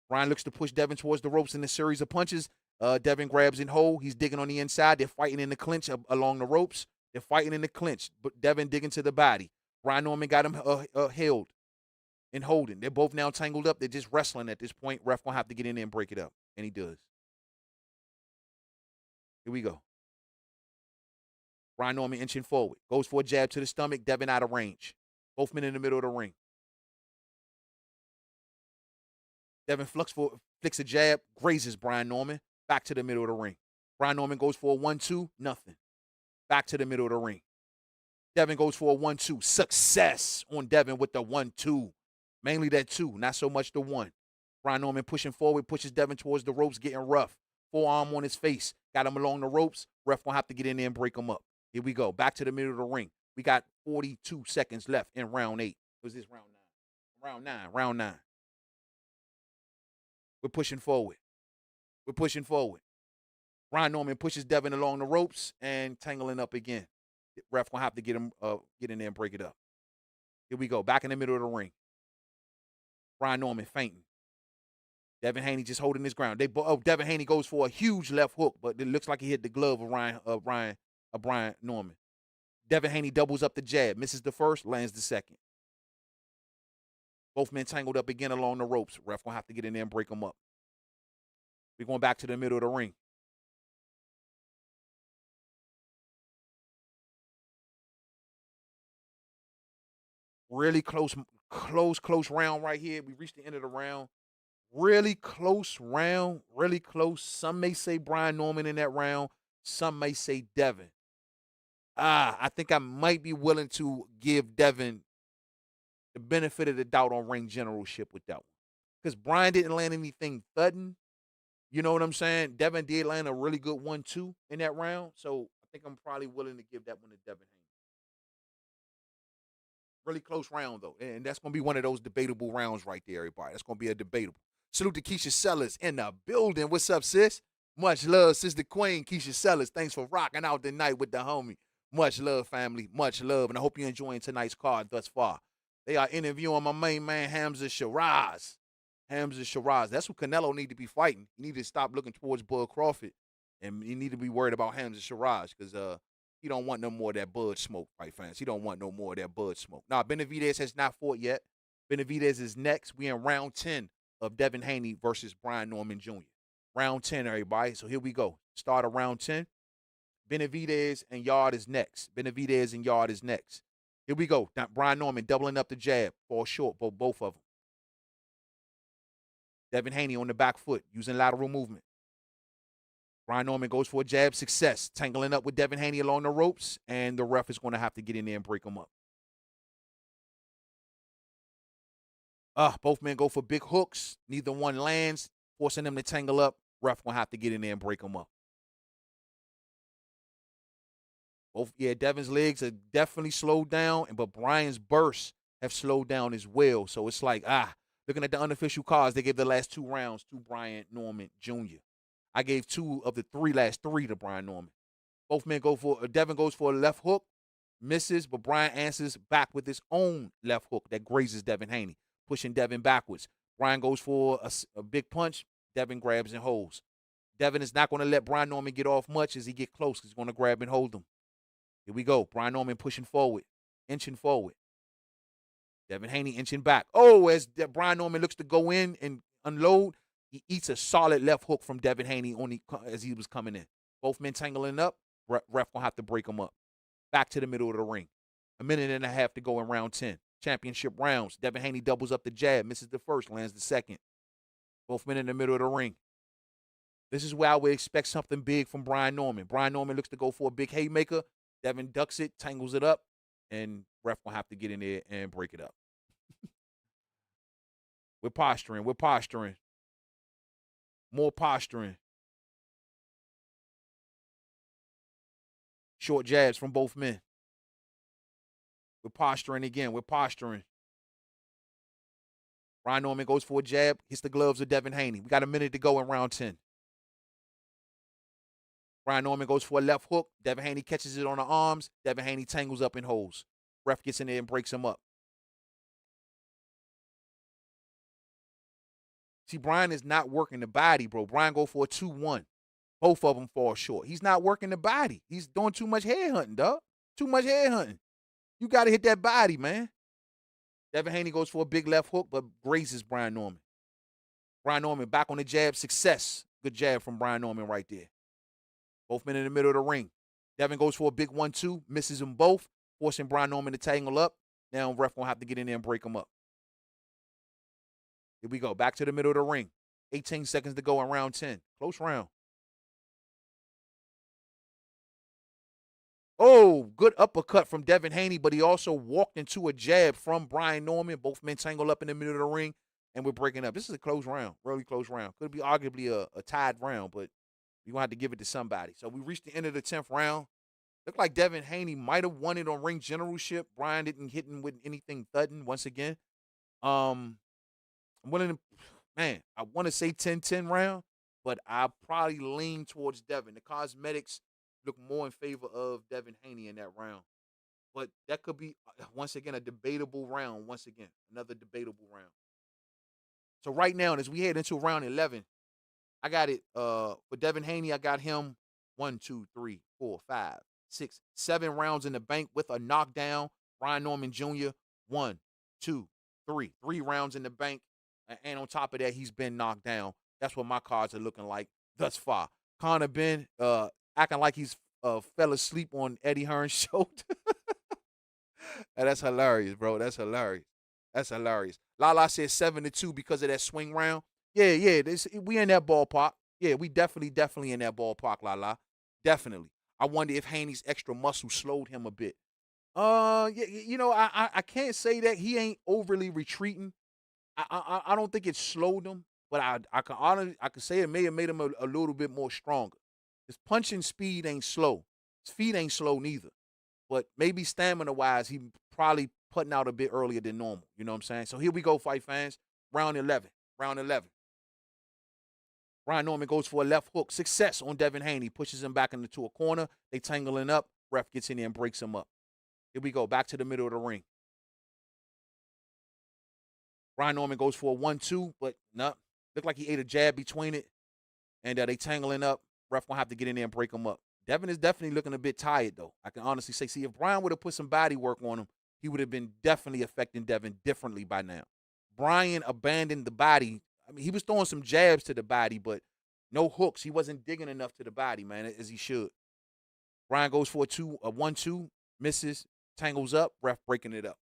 Speaker 1: Brian looks to push Devin towards the ropes in a series of punches. Devin grabs and hold. He's digging on the inside. They're fighting in the clinch along the ropes. They're fighting in the clinch, but Devin digging to the body. Brian Norman got him held and holding. They're both now tangled up. They're just wrestling at this point. Ref going to have to get in there and break it up, and he does. Here we go. Brian Norman inching forward. Goes for a jab to the stomach. Devin out of range. Both men in the middle of the ring. Devin flicks a jab, grazes Brian Norman. Back to the middle of the ring. Brian Norman goes for a 1-2, nothing. Back to the middle of the ring. Devin goes for a 1-2. Success on Devin with the 1-2. Mainly that 2, not so much the 1. Brian Norman pushing forward, pushes Devin towards the ropes, getting rough. Forearm on his face. Got him along the ropes. Ref gonna have to get in there and break him up. Here we go. Back to the middle of the ring. We got 42 seconds left in round 8. Was this round 9? Round 9. We're pushing forward. We're pushing forward. Brian Norman pushes Devin along the ropes and tangling up again. Ref gonna have to get him get in there and break it up. Here we go. Back in the middle of the ring. Brian Norman fainting. Devin Haney just holding his ground. Devin Haney goes for a huge left hook, but it looks like he hit the glove of Brian Norman. Devin Haney doubles up the jab, misses the first, lands the second. Both men tangled up again along the ropes. Ref gonna have to get in there and break them up. We're going back to the middle of the ring. Really close round right here. We reached the end of the round. Really close round, really close. Some may say Brian Norman in that round. Some may say Devin. I think I might be willing to give Devin the benefit of the doubt on ring generalship with that one. Because Brian didn't land anything thudding. You know what I'm saying? Devin did land a really good 1-2 in that round. So I think I'm probably willing to give that one to Devin Haney. Really close round, though. And that's going to be one of those debatable rounds right there, everybody. That's going to be a debatable. Salute to Keisha Sellers in the building. What's up, sis? Much love, Sister Queen, Keisha Sellers. Thanks for rocking out tonight with the homie. Much love, family. Much love. And I hope you're enjoying tonight's card thus far. They are interviewing my main man, Hamza Shiraz. Hamza Shiraz. That's who Canelo need to be fighting. He need to stop looking towards Bud Crawford. And he need to be worried about Hamza Shiraz because he don't want no more of that Bud smoke, fight fans. He don't want no more of that Bud smoke. Now, Benavidez has not fought yet. Benavidez is next. We in round 10 of Devin Haney versus Brian Norman Jr. Round 10, everybody. So here we go. Start of round 10. Benavidez and Yarde is next. Benavidez and Yarde is next. Here we go. Now, Brian Norman doubling up the jab. Fall short, both of them. Devin Haney on the back foot, using lateral movement. Brian Norman goes for a jab, success. Tangling up with Devin Haney along the ropes, and the ref is going to have to get in there and break him up. Both men go for big hooks. Neither one lands, forcing them to tangle up. Ref going to have to get in there and break them up. Devin's legs are definitely slowed down, but Brian's bursts have slowed down as well. So it's like, looking at the unofficial cards, they gave the last 2 rounds to Brian Norman Jr. I gave 2 of the last three to Brian Norman. Both men Devin goes for a left hook, misses, but Brian answers back with his own left hook that grazes Devin Haney, pushing Devin backwards. Brian goes for a big punch. Devin grabs and holds. Devin is not going to let Brian Norman get off much as he get close. He's going to grab and hold him. Here we go. Brian Norman pushing forward, inching forward. Devin Haney inching back. As Brian Norman looks to go in and unload, he eats a solid left hook from Devin Haney as he was coming in. Both men tangling up. Ref going to have to break them up. Back to the middle of the ring. 1.5 minutes to go in round 10. Championship rounds. Devin Haney doubles up the jab, misses the first, lands the second. Both men in the middle of the ring. This is where I would expect something big from Brian Norman. Brian Norman looks to go for a big haymaker. Devin ducks it, tangles it up, and ref will have to get in there and break it up. We're posturing. More posturing. Short jabs from both men. We're posturing again. Brian Norman goes for a jab, hits the gloves of Devin Haney. We got 1 minute to go in round 10. Brian Norman goes for a left hook. Devin Haney catches it on the arms. Devin Haney tangles up and holds. Ref gets in there and breaks him up. See, Brian is not working the body, bro. Brian go for a 2-1. Both of them fall short. He's not working the body. He's doing too much head hunting, dog. Too much head hunting. You got to hit that body, man. Devin Haney goes for a big left hook, but grazes Brian Norman. Brian Norman back on the jab. Success. Good jab from Brian Norman right there. Both men in the middle of the ring. Devin goes for a big 1-2, misses them both, forcing Brian Norman to tangle up. Now ref going to have to get in there and break them up. Here we go. Back to the middle of the ring. 18 seconds to go in round 10. Close round. Good uppercut from Devin Haney, but he also walked into a jab from Brian Norman. Both men tangle up in the middle of the ring, and we're breaking up. This is a close round, really close round. Could be arguably a tied round, but we're going to have to give it to somebody. So we reached the end of the 10th round. Looked like Devin Haney might have won it on ring generalship. Brian didn't hit him with anything thudding once again. I'm willing to, I want to say 10-10 round, but I probably lean towards Devin. The cosmetics look more in favor of Devin Haney in that round. But that could be, once again, a debatable round. Once again, another debatable round. So right now, as we head into round 11, I got it for Devin Haney. I got him 1, 2, 3, 4, 5, 6, 7 rounds in the bank with a knockdown. Brian Norman Jr., 1, 2, 3. 3 rounds in the bank. And on top of that, he's been knocked down. That's what my cards are looking like thus far. Conor Ben acting like he's fell asleep on Eddie Hearn's shoulder. That's hilarious, bro. That's hilarious. Lala said 7-2 because of that swing round. Yeah. We in that ballpark. Yeah, we definitely in that ballpark, Lala. Definitely. I wonder if Haney's extra muscle slowed him a bit. I can't say that he ain't overly retreating. I don't think it slowed him, but I can say it may have made him a little bit more stronger. His punching speed ain't slow. His feet ain't slow neither. But maybe stamina-wise, he probably putting out a bit earlier than normal. You know what I'm saying? So here we go, fight fans. Round 11. Brian Norman goes for a left hook. Success on Devin Haney. Pushes him back into a corner. They tangling up. Ref gets in there and breaks him up. Here we go. Back to the middle of the ring. Brian Norman goes for a 1-2, but no. Looked like he ate a jab between it. And they tangling up. Ref gonna have to get in there and break him up. Devin is definitely looking a bit tired, though. I can honestly say, if Brian would have put some body work on him, he would have been definitely affecting Devin differently by now. Brian abandoned the body. I mean, he was throwing some jabs to the body, but no hooks. He wasn't digging enough to the body, man, as he should. Brian goes for a 1-2, misses, tangles up, ref breaking it up.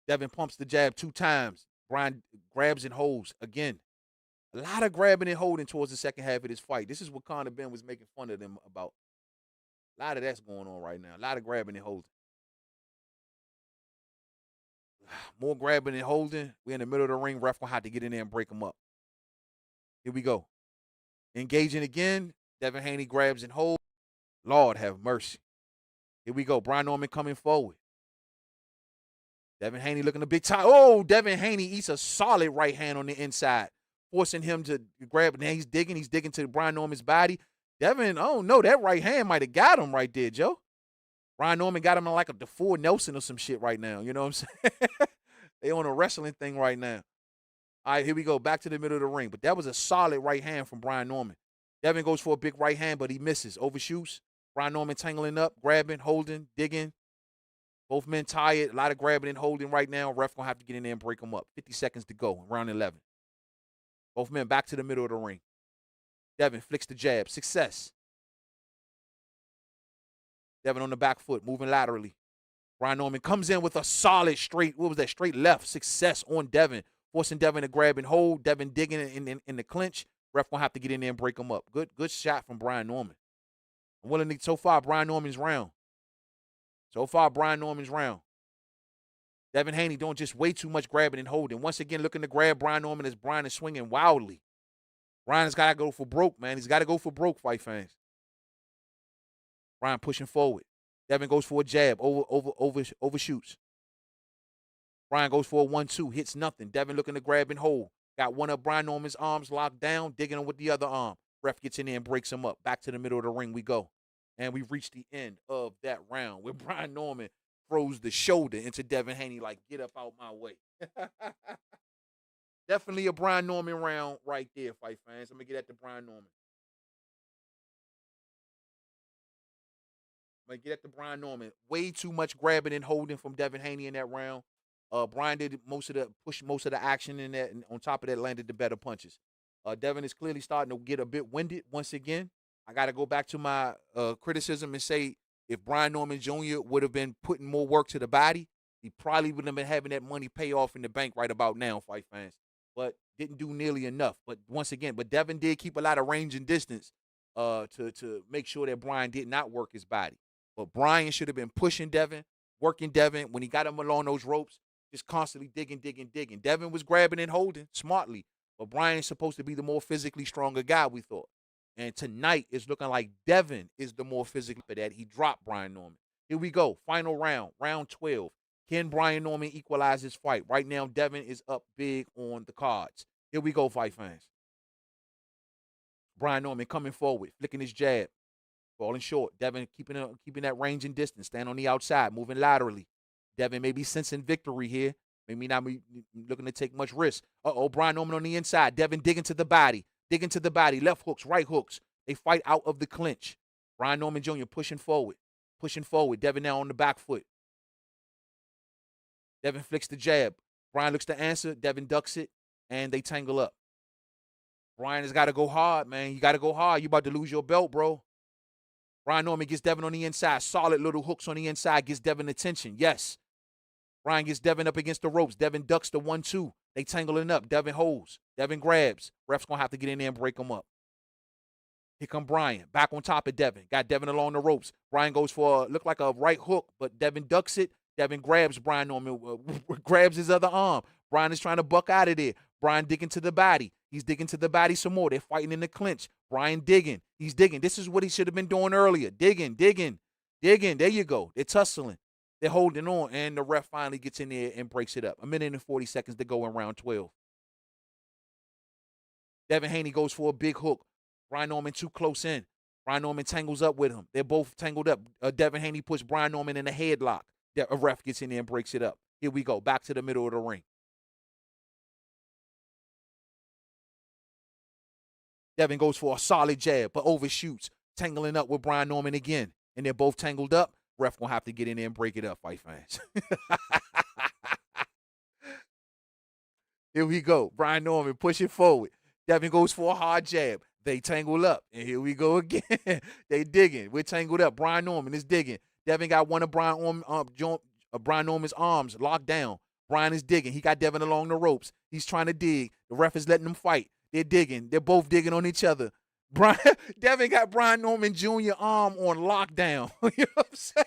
Speaker 1: Devin pumps the jab 2 times. Brian grabs and holds again. A lot of grabbing and holding towards the second half of this fight. This is what Conor Ben was making fun of them about. A lot of that's going on right now. A lot of grabbing and holding. More grabbing and holding. We're in the middle of the ring. Ref gonna have to get in there and break them up. Here we go. Engaging again. Devin Haney grabs and holds. Lord have mercy. Here we go. Brian Norman coming forward. Devin Haney looking a big time. Oh, Devin Haney eats a solid right hand on the inside, forcing him to grab. Now he's digging to Brian Norman's body. Devin, oh no, that right hand might have got him right there, Joe. Brian Norman got him in like a DeFore Nelson or some shit right now. You know what I'm saying? They on a wrestling thing right now. All right, here we go. Back to the middle of the ring. But that was a solid right hand from Brian Norman. Devin goes for a big right hand, but he misses. Overshoots. Brian Norman tangling up, grabbing, holding, digging. Both men tired. A lot of grabbing and holding right now. Ref going to have to get in there and break them up. 50 seconds to go. Round 11. Both men back to the middle of the ring. Devin flicks the jab. Success. Devin on the back foot, moving laterally. Brian Norman comes in with a solid straight, what was that, straight left. Success on Devin, forcing Devin to grab and hold. Devin digging in the clinch. Ref going to have to get in there and break him up. Good shot from Brian Norman. I'm willing to, so far, Brian Norman's round. Devin Haney doing just way too much grabbing and holding. Once again, looking to grab Brian Norman as Brian is swinging wildly. Brian has got to go for broke, man. He's got to go for broke, fight fans. Brian pushing forward. Devin goes for a jab, overshoots. Brian goes for a 1-2, hits nothing. Devin looking to grab and hold. Got one of Brian Norman's arms locked down, digging him with the other arm. Ref gets in there and breaks him up. Back to the middle of the ring we go. And we've reached the end of that round where Brian Norman throws the shoulder into Devin Haney like, get up out my way. Definitely a Brian Norman round right there, fight fans. I'm going to get at the Brian Norman. Way too much grabbing and holding from Devin Haney in that round. Brian did most of the action in that, and on top of that, landed the better punches. Devin is clearly starting to get a bit winded once again. I got to go back to my criticism and say if Brian Norman Jr. would have been putting more work to the body, he probably wouldn't have been having that money pay off in the bank right about now, fight fans. But didn't do nearly enough. But once again, Devin did keep a lot of range and distance to make sure that Brian did not work his body. But Brian should have been pushing Devin, working Devin when he got him along those ropes, just constantly digging. Devin was grabbing and holding smartly, but Brian is supposed to be the more physically stronger guy, we thought. And tonight it's looking like Devin is the more physically for that. He dropped Brian Norman. Here we go. Final round, round 12. Can Brian Norman equalize his fight? Right now, Devin is up big on the cards. Here we go, fight fans. Brian Norman coming forward, flicking his jab. Falling short. Devin keeping that range and distance. Stand on the outside, moving laterally. Devin may be sensing victory here. Maybe not be looking to take much risk. Brian Norman on the inside. Devin digging to the body. Left hooks, right hooks. They fight out of the clinch. Brian Norman Jr. pushing forward. Devin now on the back foot. Devin flicks the jab. Brian looks to answer. Devin ducks it, and they tangle up. Brian has got to go hard, man. You got to go hard. You about to lose your belt, bro. Brian Norman gets Devin on the inside. Solid little hooks on the inside. Gets Devin attention. Yes. Brian gets Devin up against the ropes. Devin ducks the 1-2. They tangling up. Devin holds. Devin grabs. Ref's going to have to get in there and break them up. Here come Brian. Back on top of Devin. Got Devin along the ropes. Brian goes for, look like a right hook, but Devin ducks it. Devin grabs Brian Norman, grabs his other arm. Brian is trying to buck out of there. Brian digging to the body. He's digging to the body some more. They're fighting in the clinch. Brian digging. He's digging. This is what he should have been doing earlier. Digging. There you go. They're tussling. They're holding on, and the ref finally gets in there and breaks it up. 1 minute and 40 seconds to go in round 12. Devin Haney goes for a big hook. Brian Norman too close in. Brian Norman tangles up with him. They're both tangled up. Devin Haney puts Brian Norman in a headlock. A ref gets in there and breaks it up. Here we go. Back to the middle of the ring. Devin goes for a solid jab, but overshoots, tangling up with Brian Norman again. And they're both tangled up. Ref gonna have to get in there and break it up, fight fans. Here we go. Brian Norman pushing forward. Devin goes for a hard jab. They tangled up, and here we go again. They digging. We're tangled up. Brian Norman is digging. Devin got one of Brian Norman's arms locked down. Brian is digging. He got Devin along the ropes. He's trying to dig. The ref is letting them fight. They're digging. They're both digging on each other. Brian, Devin got Brian Norman Jr. arm on lockdown. You know what I'm saying?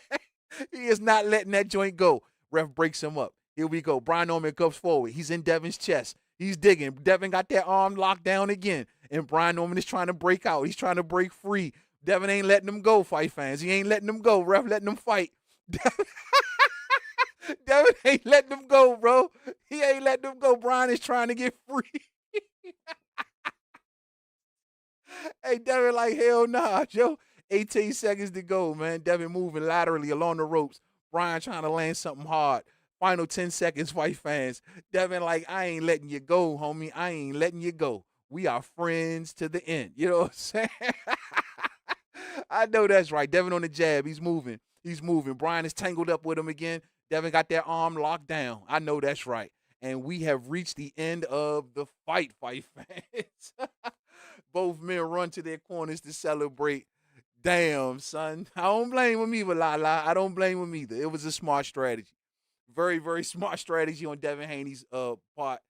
Speaker 1: He is not letting that joint go. Ref breaks him up. Here we go. Brian Norman comes forward. He's in Devin's chest. He's digging. Devin got that arm locked down again. And Brian Norman is trying to break out. He's trying to break free. Devin ain't letting him go, fight fans. He ain't letting him go. Ref letting him fight. Devin ain't letting him go, bro. He ain't letting him go. Brian is trying to get free. Hey, Devin like, hell nah, Joe. 18 seconds to go, man. Devin moving laterally along the ropes. Brian trying to land something hard. Final 10 seconds, fight fans. Devin like, I ain't letting you go, homie. I ain't letting you go. We are friends to the end. You know what I'm saying? I know that's right. Devin on the jab. He's moving. He's moving. Brian is tangled up with him again. Devin got that arm locked down. I know that's right. And we have reached the end of the fight fans. Both men run to their corners to celebrate. Damn, son. I don't blame him either, La. I don't blame him either. It was a smart strategy. Very, very smart strategy on Devin Haney's part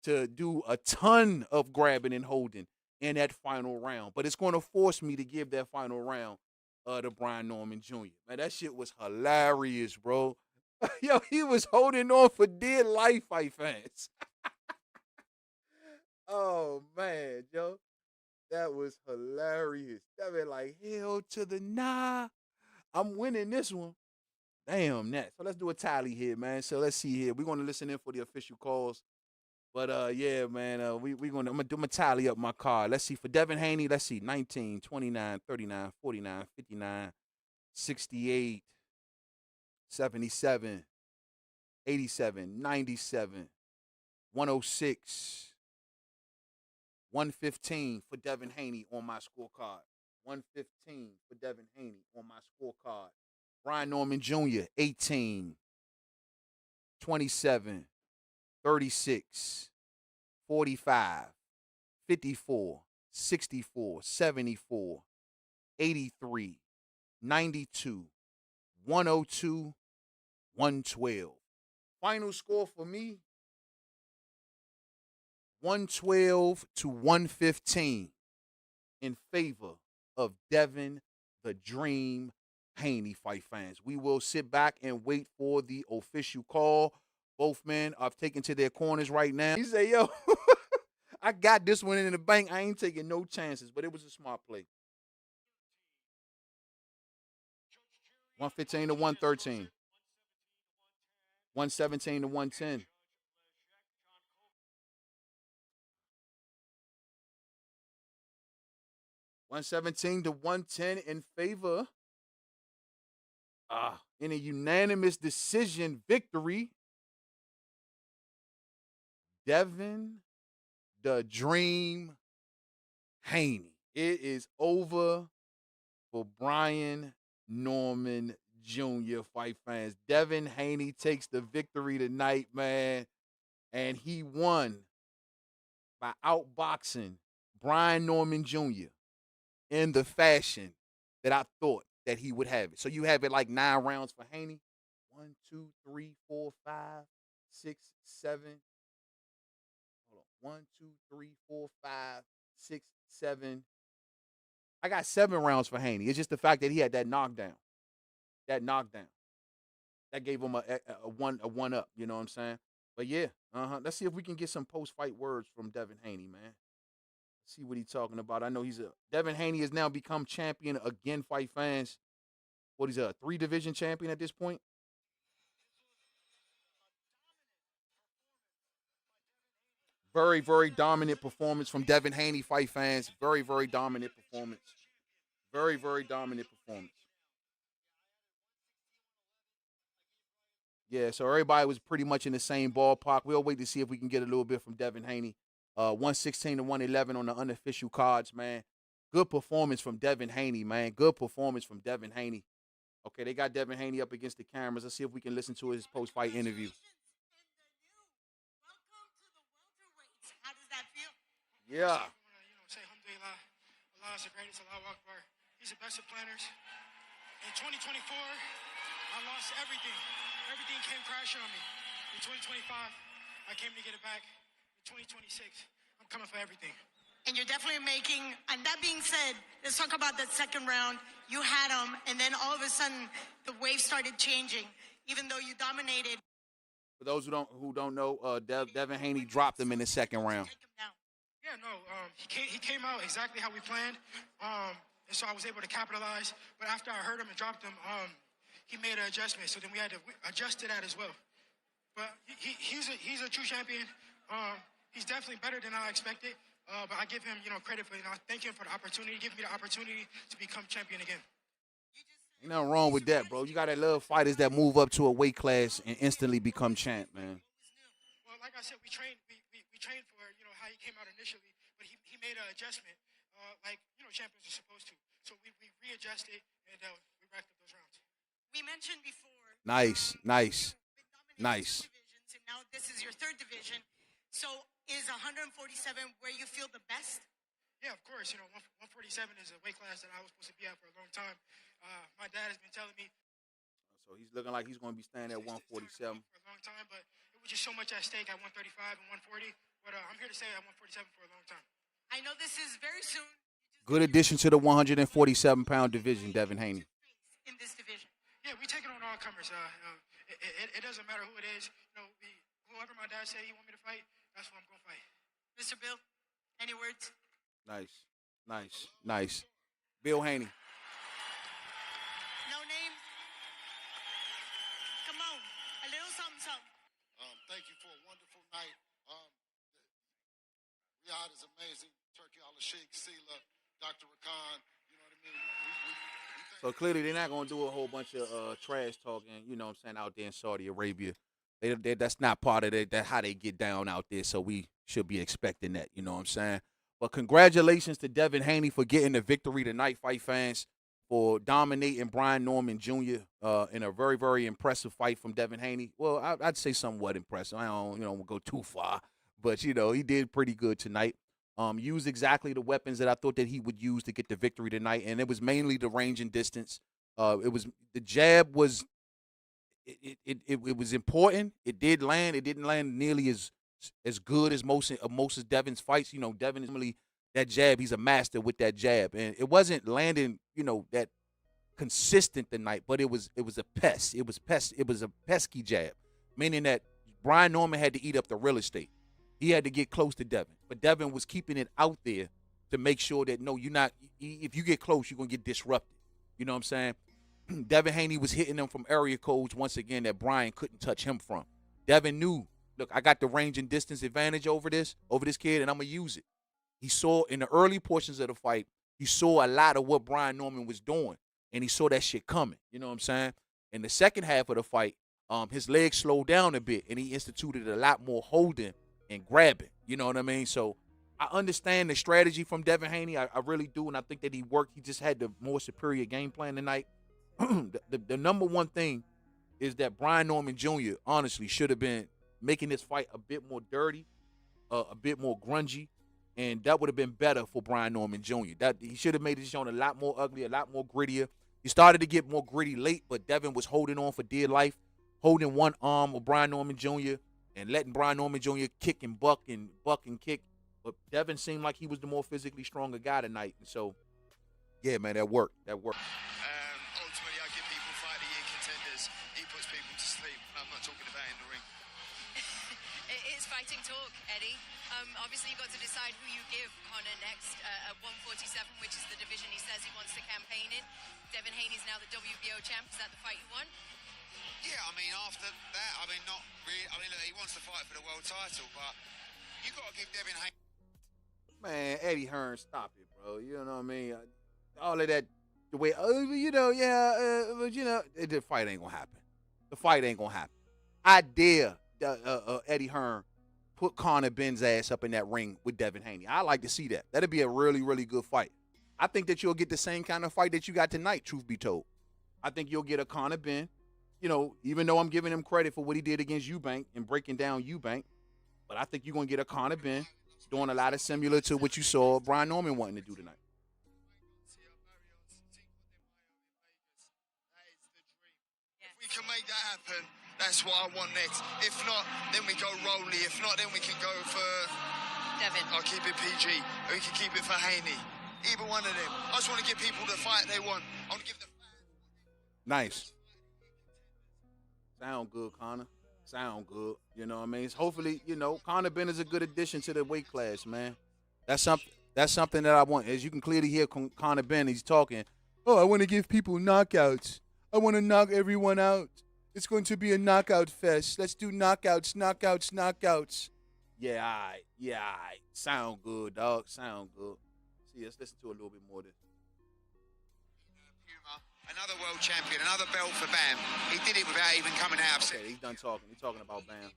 Speaker 1: to do a ton of grabbing and holding in that final round. But it's going to force me to give that final round to Brian Norman Jr. Man, that shit was hilarious, bro. Yo, he was holding on for dear life, fight fans. Oh, man, yo. That was hilarious. Devin like, hell to the nah. I'm winning this one. Damn that. So let's do a tally here, man. So let's see here. We're gonna listen in for the official calls. But yeah, man, I'm gonna tally up my card. Let's see for Devin Haney, let's see, 19, 29, 39, 49, 59, 68, 77, 87, 97, 106, 115 for Devin Haney on my scorecard. 115 for Devin Haney on my scorecard. Brian Norman Jr., 18, 27, 36, 45, 54, 64, 74, 83, 92, 102, 112. Final score for me, 112 to 115 in favor of Devin the Dream Haney, fight fans. We will sit back and wait for the official call. Both men are taken to their corners right now. He say, yo, I got this one in the bank. I ain't taking no chances, but it was a smart play. 115 to 113. 117 to 110. $117 to 110 in favor. In a unanimous decision victory, Devin the Dream Haney. It is over for Brian Norman Jr. fight fans. Devin Haney takes the victory tonight, man. And he won by outboxing Brian Norman Jr. in the fashion that I thought that he would have it. So you have it like 9 rounds for Haney. 1, 2, 3, 4, 5, 6, 7. Hold on. 1, 2, 3, 4, 5, 6, 7. I got 7 rounds for Haney. It's just the fact that he had that knockdown. That knockdown. That gave him a one up, you know what I'm saying? But yeah, let's see if we can get some post-fight words from Devin Haney, man. See what he's talking about. I know Devin Haney has now become champion again, fight fans. What, he's a 3-division champion at this point? Very, very dominant performance from Devin Haney, fight fans. Very, very dominant performance. Very, very dominant performance. Yeah, so everybody was pretty much in the same ballpark. We'll wait to see if we can get a little bit from Devin Haney. 116 to 111 on the unofficial cards, man. Good performance from Devin Haney, man. Good performance from Devin Haney. Okay, they got Devin Haney up against the cameras. Let's see if we can listen to his post-fight interview. Yeah.
Speaker 2: Allah is the greatest, Allahu Akbar. He's the best of planners. In 2024, I lost everything. Everything came crashing on me. In 2025, I came to get it back. In 2026, I'm coming for everything.
Speaker 3: And you're definitely making, and that being said, let's talk about that second round. You had him, and then all of a sudden, the wave started changing, even though you dominated.
Speaker 1: For those who don't know, Devin Haney dropped him in the second round.
Speaker 2: Yeah, no, he came out exactly how we planned, and so I was able to capitalize. But after I heard him and dropped him, he made an adjustment. So then we had to adjust to that as well. But he's a true champion. He's definitely better than I expected. But I give him, credit for it. I thank him for the opportunity, give me the opportunity to become champion again.
Speaker 1: Ain't nothing wrong with that, bro. You gotta love fighters that move up to a weight class and instantly become champ, man.
Speaker 2: Well, like I said, we trained for how he came out initially, but he made an adjustment, like champions are supposed to. So we readjusted and we racked up those rounds.
Speaker 3: We mentioned before.
Speaker 1: Nice.
Speaker 3: Divisions, and now this is your third division. So is 147 where you feel the best?
Speaker 2: Yeah, of course. 147 is a weight class that I was supposed to be at for a long time. My dad has been telling me.
Speaker 1: So he's looking like he's going to be staying at 147.
Speaker 2: For a long time, but it was just so much at stake at 135 and 140. But I'm here to stay at 147 for a long time.
Speaker 3: I know this is very soon.
Speaker 1: Good addition to the 147-pound division, Devin Haney.
Speaker 3: In this division.
Speaker 2: Yeah, we taking on all comers. It doesn't matter who it is. Whoever my dad said he want me to fight, that's what I'm going to fight.
Speaker 3: Mr. Bill, any words?
Speaker 1: Nice. Bill Haney.
Speaker 3: No name? Come on, a little something.
Speaker 4: Thank you for a wonderful night. Yarde is amazing. Turkey Al-Sheikh, Sela, Dr. Rakan, you know what I mean?
Speaker 1: So clearly they're not going to do a whole bunch of trash talking, out there in Saudi Arabia. That's not part of it. That's how they get down out there, so we should be expecting that, you know what I'm saying? But congratulations to Devin Haney for getting the victory tonight, fight fans, for dominating Brian Norman Jr. In a very, very impressive fight from Devin Haney. Well, I'd say somewhat impressive. I don't go too far, but, he did pretty good tonight. Used exactly the weapons that I thought that he would use to get the victory tonight, and it was mainly the range and distance. The jab was it was important. It did land. It didn't land nearly as good as most of Devin's fights. Devin is really that jab. He's a master with that jab, and it wasn't landing that consistent tonight, but it was a pest. It was a pesky jab, meaning that Brian Norman had to eat up the real estate. He had to get close to Devin, but Devin was keeping it out there to make sure that no, you're not. If you get close, you're gonna get disrupted. You know what I'm saying? Devin Haney was hitting them from area codes once again that Brian couldn't touch him from. Devin knew, look, I got the range and distance advantage over this kid, and I'm gonna use it. He saw in the early portions of the fight, he saw a lot of what Brian Norman was doing, and he saw that shit coming. You know what I'm saying? In the second half of the fight, his legs slowed down a bit, and he instituted a lot more holding and grabbing. You know what I mean? So I understand the strategy from Devin Haney. I really do, and I think that he worked. He just had the more superior game plan tonight. The number one thing is that Brian Norman Jr. honestly should have been making this fight a bit more dirty, a bit more grungy, and that would have been better for Brian Norman Jr. That he should have made it shown a lot more ugly, a lot more grittier. He started to get more gritty late, but Devin was holding on for dear life, holding one arm of Brian Norman Jr. and letting Brian Norman Jr. kick and buck and kick. But Devin seemed like he was the more physically stronger guy tonight, and so yeah, man, that worked.
Speaker 5: Ultimately, I give people fight of the year contenders. He puts people to sleep. I'm not talking about in the ring.
Speaker 6: It is fighting talk, Eddie. Obviously, you've got to decide who you give Conor next at 147, which is the division he says he wants to campaign in. Devin Haney's now the WBO champ. Is that the fight you want?
Speaker 5: Yeah, after that, not really. Look, he wants to fight for the world title, but you got to give Devin Haney.
Speaker 1: Man, Eddie Hearn, stop it, bro. You know what I mean? All of that, the way, the fight ain't gonna happen. The fight ain't gonna happen. I dare Eddie Hearn put Conor Ben's ass up in that ring with Devin Haney. I like to see that. That'd be a really, really good fight. I think that you'll get the same kind of fight that you got tonight, truth be told. I think you'll get a Conor Ben. Even though I'm giving him credit for what he did against Eubank and breaking down Eubank, but I think you're going to get a Conor Ben doing a lot of similar to what you saw Brian Norman wanting to do tonight.
Speaker 5: make that happen, that's what I want next. If not, then we go Rolly. If not, then we can go for
Speaker 6: Devin.
Speaker 5: I'll keep it PG. Or we can keep it for Haney. Either one of them. I just want to give people the fight they want. I want to give the
Speaker 1: Nice. Sound good, Connor. Sound good. You know what I mean? Hopefully, Conor Ben is a good addition to the weight class, man. That's something that I want. As you can clearly hear Conor Ben, he's talking, oh, I want to give people knockouts. I want to knock everyone out. It's going to be a knockout fest. Let's do knockouts. Yeah, all right. Yeah, all right. Sound good, dog. Sound good. See, let's listen to a little bit more of this.
Speaker 5: another world champion, another belt for Bam. He did it without even coming out.
Speaker 1: Okay, he's done talking. He's talking about Bam.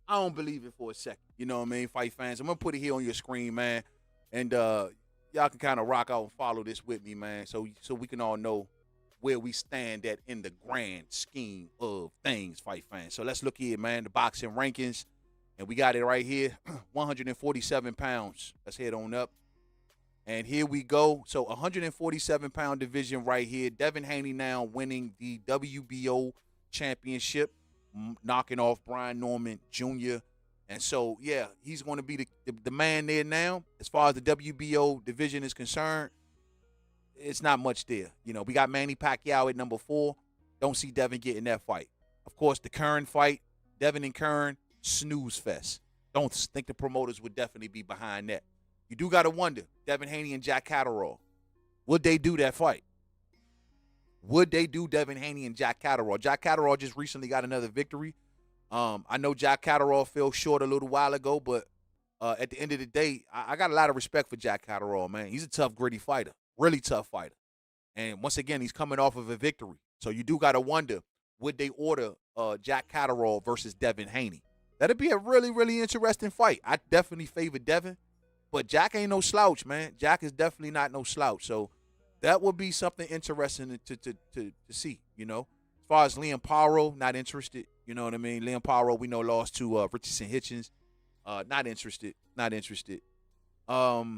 Speaker 1: I don't believe it for a second. You know what I mean, fight fans? I'm going to put it here on your screen, man. And y'all can kind of rock out and follow this with me, man, so we can all know where we stand at in the grand scheme of things, fight fans. So let's look here, man, the boxing rankings. And we got it right here, 147 pounds. Let's head on up. And here we go. So 147-pound division right here. Devin Haney now winning the WBO championship, knocking off Brian Norman Jr. And so, yeah, he's going to be the man there now. As far as the WBO division is concerned, it's not much there. You know, we got Manny Pacquiao at number 4. Don't see Devin getting that fight. Of course, the Kern fight, Devin and Kern, snooze fest. Don't think the promoters would definitely be behind that. You do got to wonder, Devin Haney and Jack Catterall, would they do that fight? Would they do Devin Haney and Jack Catterall? Jack Catterall just recently got another victory. I know Jack Catterall fell short a little while ago, but at the end of the day, I got a lot of respect for Jack Catterall, man. He's a tough, gritty fighter, really tough fighter. And once again, he's coming off of a victory. So you do got to wonder, would they order Jack Catterall versus Devin Haney? That'd be a really, really interesting fight. I definitely favor Devin, but Jack ain't no slouch, man. Jack is definitely not no slouch. So that would be something interesting to see, you know. As far as Liam Paro, not interested. You know what I mean? Liam Paro, we know, lost to Richardson Hitchens. Not interested. But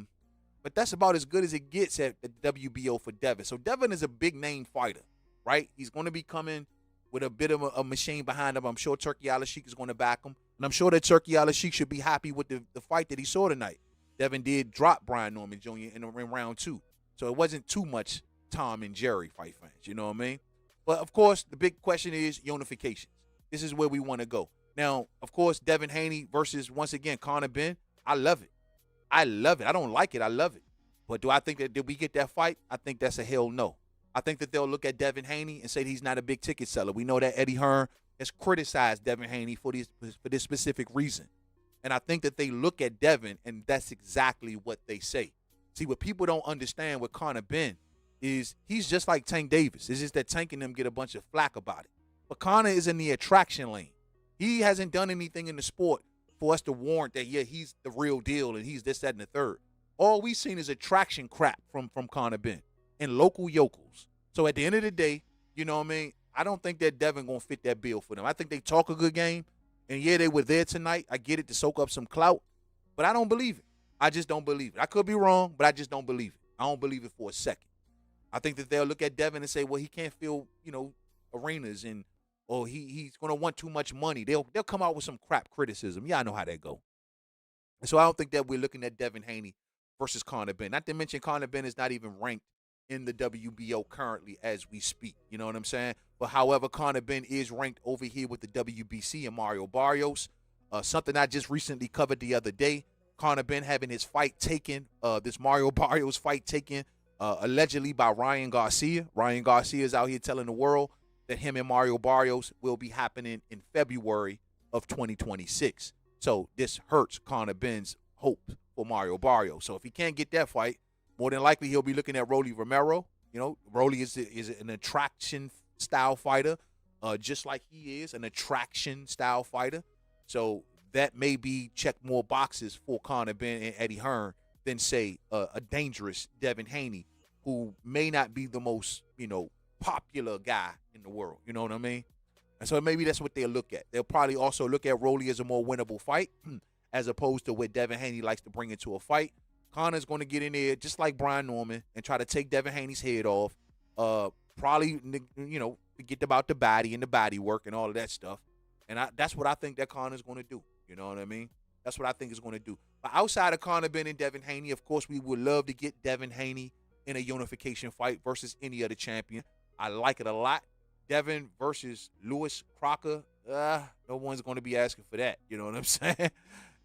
Speaker 1: that's about as good as it gets at the WBO for Devin. So Devin is a big-name fighter, right? He's going to be coming with a bit of a machine behind him. I'm sure Turki Al-Sheikh is going to back him. And I'm sure that Turki Al-Sheikh should be happy with the fight that he saw tonight. Devin did drop Brian Norman Jr. in round 2. So it wasn't too much Tom and Jerry, fight fans. You know what I mean? But, of course, the big question is unifications. This is where we want to go. Now, of course, Devin Haney versus, once again, Conor Ben. I love it. I don't like it. I love it. But do I think that did we get that fight? I think that's a hell no. I think that they'll look at Devin Haney and say he's not a big ticket seller. We know that Eddie Hearn has criticized Devin Haney for this specific reason. And I think that they look at Devin, and that's exactly what they say. See, what people don't understand with Conor Ben is he's just like Tank Davis. It's just that Tank and them get a bunch of flack about it. But Conor is in the attraction lane. He hasn't done anything in the sport for us to warrant that, yeah, he's the real deal and he's this, that, and the third. All we've seen is attraction crap from Conor Ben and local yokels. So at the end of the day, you know what I mean, I don't think that Devin going to fit that bill for them. I think they talk a good game. And, yeah, they were there tonight. I get it, to soak up some clout. But I don't believe it. I just don't believe it. I could be wrong, but I just don't believe it. I don't believe it for a second. I think that they'll look at Devin and say, well, he can't fill, arenas, and he's going to want too much money. They'll come out with some crap criticism. Yeah, I know how that go. And so I don't think that we're looking at Devin Haney versus Conor Ben. Not to mention Conor Ben is not even ranked in the WBO currently as we speak. You know what I'm saying? But however, Conor Ben is ranked over here with the WBC and Mario Barrios. Something I just recently covered the other day. Conor Ben having his fight taken, this Mario Barrios fight taken allegedly by Ryan Garcia. Ryan Garcia is out here telling the world that him and Mario Barrios will be happening in February of 2026. So this hurts Conor Ben's hope for Mario Barrios. So if he can't get that fight, more than likely he'll be looking at Rolly Romero. You know, Rolly is an attraction-style fighter, just like he is an attraction-style fighter. So that may be check more boxes for Conor Ben and Eddie Hearn than, say, a dangerous Devin Haney, who may not be the most, popular guy in the world. You know what I mean? And so maybe that's what they'll look at. They'll probably also look at Rolly as a more winnable fight, as opposed to what Devin Haney likes to bring into a fight. Conor's going to get in there just like Brian Norman and try to take Devin Haney's head off. probably, forget about the body and the body work and all of that stuff. And that's what I think that Conor's going to do. You know what I mean? That's what I think it's going to do. But outside of Conor Benn and Devin Haney, of course, we would love to get Devin Haney in a unification fight versus any other champion. I like it a lot. Devin versus Lewis Crocker, no one's going to be asking for that. You know what I'm saying?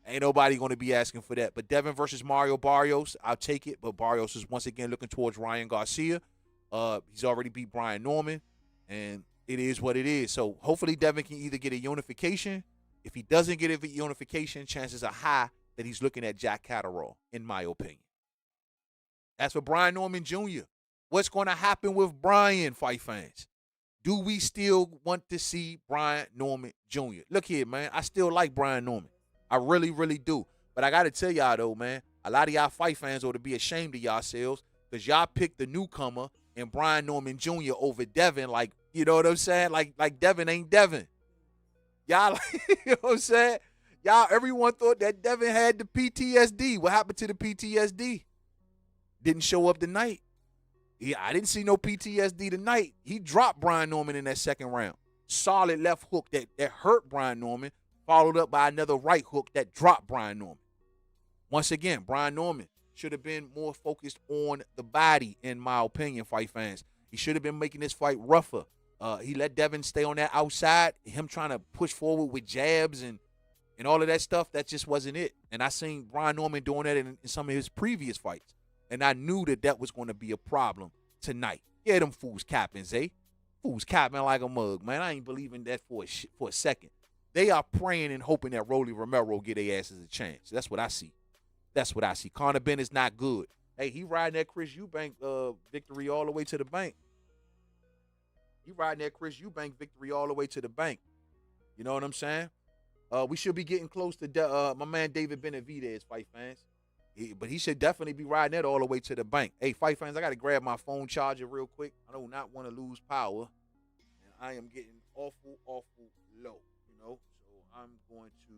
Speaker 1: Ain't nobody going to be asking for that. But Devin versus Mario Barrios, I'll take it. But Barrios is once again looking towards Ryan Garcia. He's already beat Brian Norman, and it is what it is. So hopefully Devin can either get a unification. If he doesn't get a unification, chances are high that he's looking at Jack Catterall, in my opinion. As for Brian Norman Jr., what's going to happen with Brian, fight fans? Do we still want to see Brian Norman Jr.? Look here, man. I still like Brian Norman. I really, really do. But I got to tell y'all, though, man, a lot of y'all fight fans ought to be ashamed of yourselves because y'all picked the newcomer and Brian Norman Jr. over Devin. Like, you know what I'm saying? Like Devin ain't Devin. Y'all, you know what I'm saying? Y'all, everyone thought that Devin had the PTSD. What happened to the PTSD? Didn't show up tonight. Yeah, I didn't see no PTSD tonight. He dropped Brian Norman in that second round. Solid left hook that hurt Brian Norman, followed up by another right hook that dropped Brian Norman. Once again, Brian Norman should have been more focused on the body, in my opinion, fight fans. He should have been making this fight rougher. He let Devin stay on that outside. Him trying to push forward with jabs and all of that stuff, that just wasn't it. And I seen Brian Norman doing that in some of his previous fights. And I knew that was going to be a problem tonight. Yeah, them fools capping, Zay. Fools capping like a mug, man. I ain't believing that for a second. They are praying and hoping that Rolly Romero get their asses a chance. That's what I see. That's what I see. Conor Benn is not good. Hey, he riding that Chris Eubank victory all the way to the bank. He riding that Chris Eubank victory all the way to the bank. You know what I'm saying? We should be getting close to my man David Benavidez, fight fans. But he should definitely be riding that all the way to the bank. Hey, fight fans, I got to grab my phone charger real quick. I do not want to lose power. And I am getting awful low, So I'm going to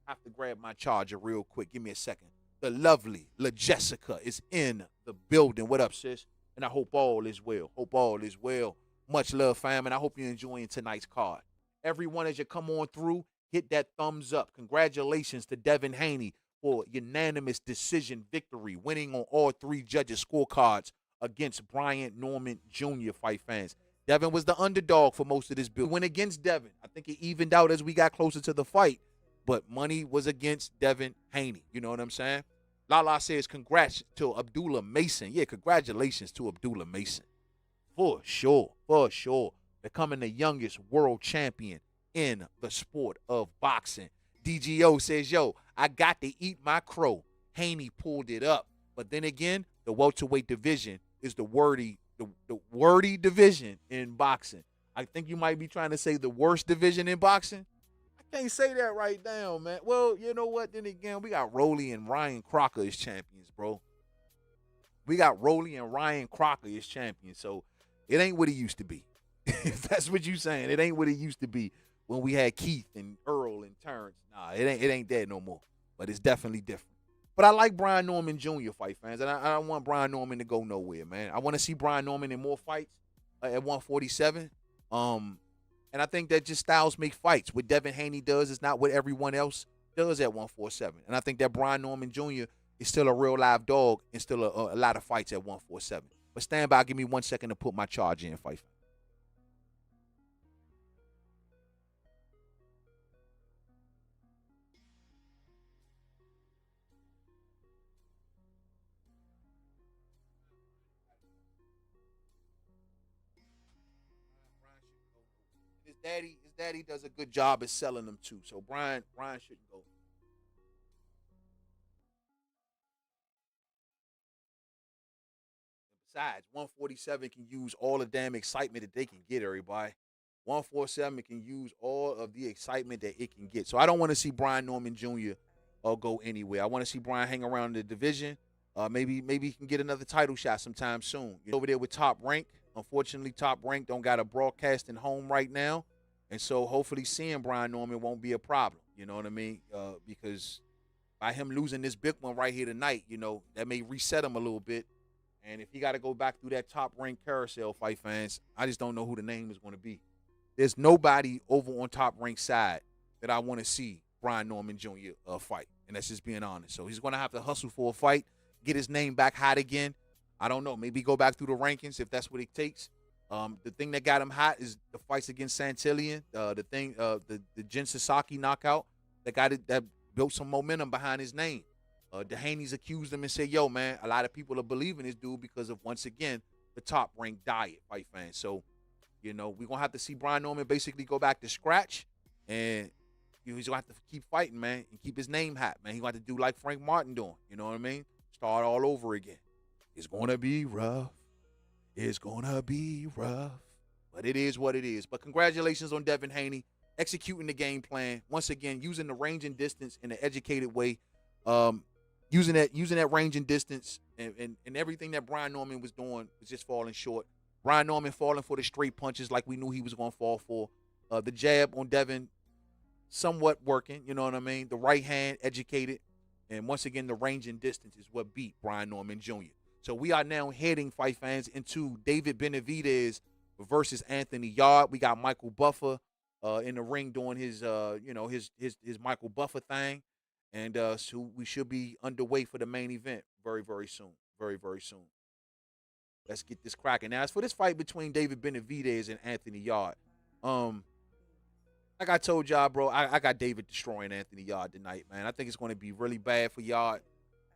Speaker 1: have to grab my charger real quick. Give me a second. The lovely La Jessica is in the building. What up, sis? And I hope all is well. Hope all is well. Much love, fam, and I hope you're enjoying tonight's card. Everyone, as you come on through, hit that thumbs up. Congratulations to Devin Haney for unanimous decision victory, winning on all three judges' scorecards against Brian Norman Jr. fight fans. Devin was the underdog for most of this build. Went against Devin. I think it evened out as we got closer to the fight, but money was against Devin Haney. You know what I'm saying? Lala says congrats to Abdullah Mason. Yeah, congratulations to Abdullah Mason. For sure. Becoming the youngest world champion in the sport of boxing. DGO says, yo, I got to eat my crow. Haney pulled it up. But then again, the welterweight division is the wordy division in boxing. I think you might be trying to say the worst division in boxing. I can't say that right now, man. Well, you know what? Then again, we got Rolly and Ryan Crocker as champions, bro. We got Rolly and Ryan Crocker as champions. So it ain't what it used to be. If that's what you saying, it ain't what it used to be when we had Keith and Earl and Terrence. Nah, it ain't that no more. But it's definitely different. But I like Brian Norman Jr. fight fans, and I don't want Brian Norman to go nowhere, man. I want to see Brian Norman in more fights at 147. And I think that just styles make fights. What Devin Haney does is not what everyone else does at 147. And I think that Brian Norman Jr. is still a real live dog and still a lot of fights at 147. But stand by, give me 1 second to put my charge in, fight fans. His daddy does a good job at selling them too. So Brian shouldn't go. Besides, 147 can use all the damn excitement that they can get, everybody. 147 can use all of the excitement that it can get. So I don't want to see Brian Norman Jr. Go anywhere. I want to see Brian hang around the division. Maybe he can get another title shot sometime soon. Over there with Top Rank. Unfortunately, Top Rank don't got a broadcasting home right now. And so hopefully seeing Brian Norman won't be a problem. You know what I mean? Because by him losing this big one right here tonight, that may reset him a little bit. And if he got to go back through that top rank carousel, fight fans, I just don't know who the name is going to be. There's nobody over on top rank side that I want to see Brian Norman Jr. Fight. And that's just being honest. So he's going to have to hustle for a fight, get his name back hot again. I don't know. Maybe go back through the rankings if that's what it takes. The thing that got him hot is the fights against Santillan. The Jin Sasaki knockout that built some momentum behind his name. Haney's accused him and said, yo, man, a lot of people are believing this dude because of, once again, the top-ranked diet, fight fans. So, we're going to have to see Brian Norman basically go back to scratch, and he's going to have to keep fighting, man, and keep his name hot, man. He's going to have to do like Frank Martin doing, you know what I mean? Start all over again. It's going to be rough. It's going to be rough. But it is what it is. But congratulations on Devin Haney executing the game plan. Once again, using the range and distance in an educated way. Using that range and distance and everything that Brian Norman was doing was just falling short. Brian Norman falling for the straight punches like we knew he was going to fall for. The jab on Devin somewhat working, you know what I mean? The right hand educated. And once again, the range and distance is what beat Brian Norman Jr. So we are now heading, fight fans, into David Benavidez versus Anthony Yarde. We got Michael Buffer in the ring doing his Michael Buffer thing. And so we should be underway for the main event very, very soon. Very, very soon. Let's get this cracking. Now, as for this fight between David Benavidez and Anthony Yarde, like I told y'all, bro, I got David destroying Anthony Yarde tonight, man. I think it's going to be really bad for Yarde.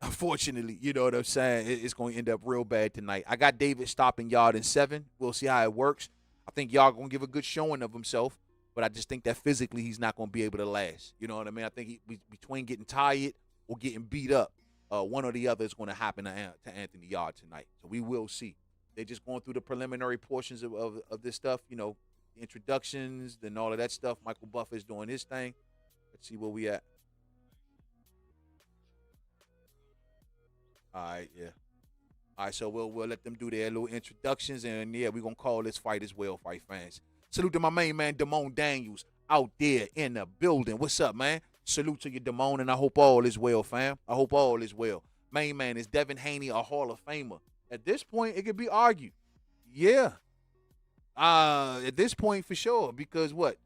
Speaker 1: Unfortunately, you know what I'm saying? It's going to end up real bad tonight. I got David stopping Yarde in 7. We'll see how it works. I think Yarde going to give a good showing of himself. But I just think that physically he's not going to be able to last. You know what I mean? I think between getting tired or getting beat up, one or the other is going to happen to Anthony Yarde tonight. So we will see. They're just going through the preliminary portions of this stuff, introductions and all of that stuff. Michael Buffer is doing his thing. Let's see where we at. All right, yeah. All right, so we'll let them do their little introductions, and yeah, we're going to call this fight as well, fight fans. Salute to my main man, Damone Daniels, out there in the building. What's up, man? Salute to you, Damone, and I hope all is well, fam. I hope all is well. Main man, is Devin Haney a Hall of Famer? At this point, it could be argued. Yeah. At this point, for sure, because what?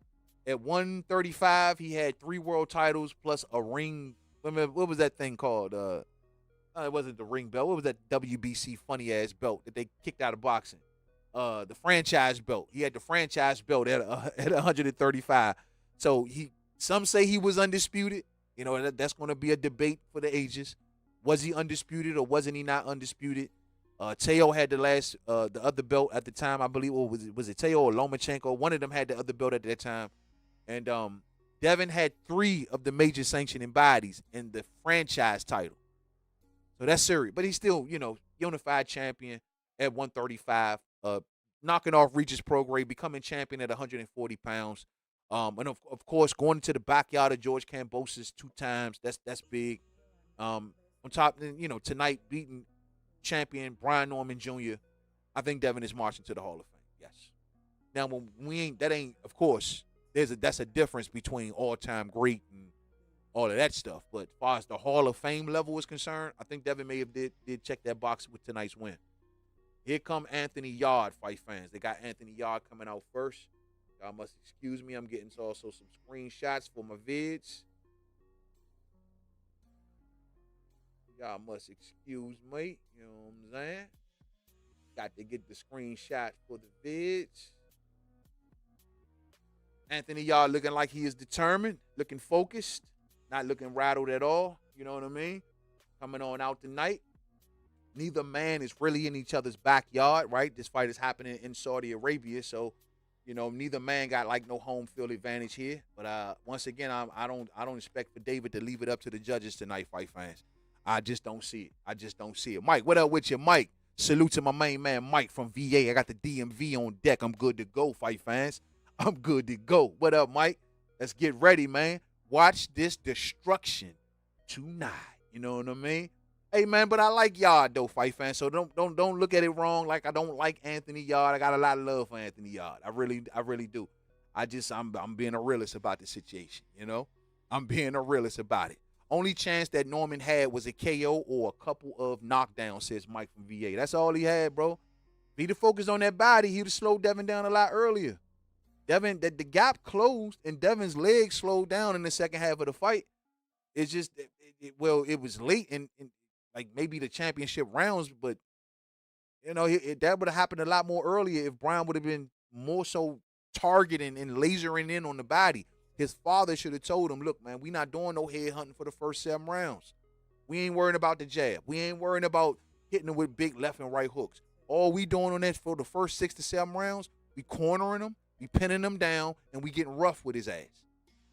Speaker 1: At 135, he had 3 world titles plus a ring. What was that thing called? It wasn't the ring belt. What was that WBC funny-ass belt that they kicked out of boxing? The franchise belt. He had the franchise belt at 135. So some say he was undisputed. That's going to be a debate for the ages. Was he undisputed or wasn't he not undisputed? Teo had the other belt at the time, I believe. Or was it Teo or Lomachenko? One of them had the other belt at that time. And Devin had 3 of the major sanctioning bodies in the franchise title. So that's serious. But he's still, unified champion at 135. Knocking off Regis Prograis, becoming champion at 140 pounds. And of course, going into the backyard of George Kambosos 2 times. That's big. On top, tonight beating champion Brian Norman Jr. I think Devin is marching to the Hall of Fame. Yes. Now, when of course, that's a difference between all-time great and all of that stuff. But as far as the Hall of Fame level is concerned, I think Devin may have did check that box with tonight's win. Here come Anthony Yarde, fight fans. They got Anthony Yarde coming out first. Y'all must excuse me. I'm getting also some screenshots for my vids. Y'all must excuse me. You know what I'm saying? Got to get the screenshot for the vids. Anthony Yarde looking like he is determined, looking focused, not looking rattled at all. You know what I mean? Coming on out tonight. Neither man is really in each other's backyard, right? This fight is happening in Saudi Arabia, so neither man got like no home field advantage here. But once again, I don't expect for David to leave it up to the judges tonight, fight fans. I just don't see it. Mike, what up with you, Mike? Salute to my main man, Mike from VA. I got the DMV on deck. I'm good to go, fight fans. I'm good to go. What up, Mike? Let's get ready, man. Watch this destruction tonight. You know what I mean? Hey, man, but I like Yarde, though, fight fans. So don't look at it wrong. Like I don't like Anthony Yarde. I got a lot of love for Anthony Yarde. I really do. I'm being a realist about the situation, I'm being a realist about it. Only chance that Norman had was a KO or a couple of knockdowns, says Mike from VA. That's all he had, bro. If he'd have focused on that body, he'd have slowed Devin down a lot earlier. Devin, the gap closed, and Devin's legs slowed down in the second half of the fight. It's just, it was late in like maybe the championship rounds, but that would have happened a lot more earlier if Brown would have been more so targeting and lasering in on the body. His father should have told him, look, man, we not doing no head hunting for the first 7 rounds. We ain't worrying about the jab. We ain't worrying about hitting him with big left and right hooks. All we doing on that for the first 6 to 7 rounds, we cornering him, we pinning him down, and we getting rough with his ass.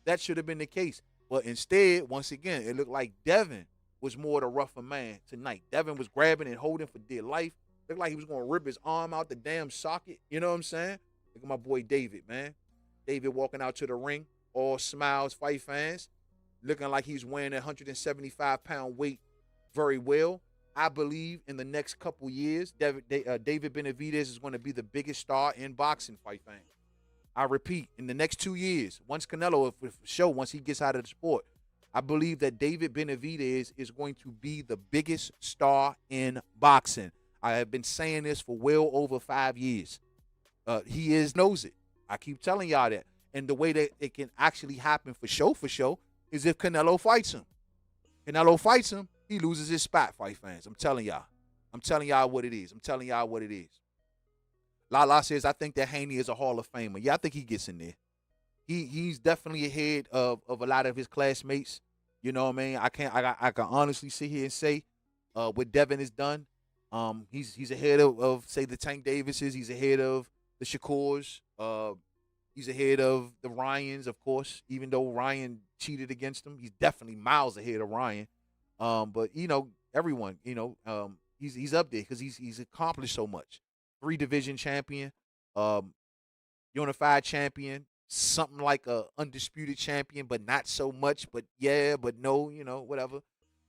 Speaker 1: That should have been the case. But instead, once again, it looked like Devin was more the rougher man tonight. Devin was grabbing and holding for dear life. Looked like he was going to rip his arm out the damn socket. You know what I'm saying? Look at my boy David, man. David walking out to the ring, all smiles, fight fans, looking like he's weighing a 175-pound weight very well. I believe in the next couple years, David Benavidez is going to be the biggest star in boxing, fight fans. I repeat, in the next 2 years, once Canelo, once he gets out of the sport, I believe that David Benavidez is going to be the biggest star in boxing. I have been saying this for well over 5 years. He knows it. I keep telling y'all that. And the way that it can actually happen for show is if Canelo fights him. Canelo fights him, he loses his spot, fight fans. I'm telling y'all. I'm telling y'all what it is. Lala says, I think that Haney is a Hall of Famer. Yeah, I think he gets in there. He's definitely ahead of a lot of his classmates. You know what I mean? I can honestly sit here and say what Devin has done. He's ahead of say the Tank Davises. He's ahead of the Shakurs. He's ahead of the Ryans, of course. Even though Ryan cheated against him, he's definitely miles ahead of Ryan. But everyone, he's up there because he's accomplished so much. 3-division champion, unified champion, something like a undisputed champion, but not so much. But yeah, but no, whatever.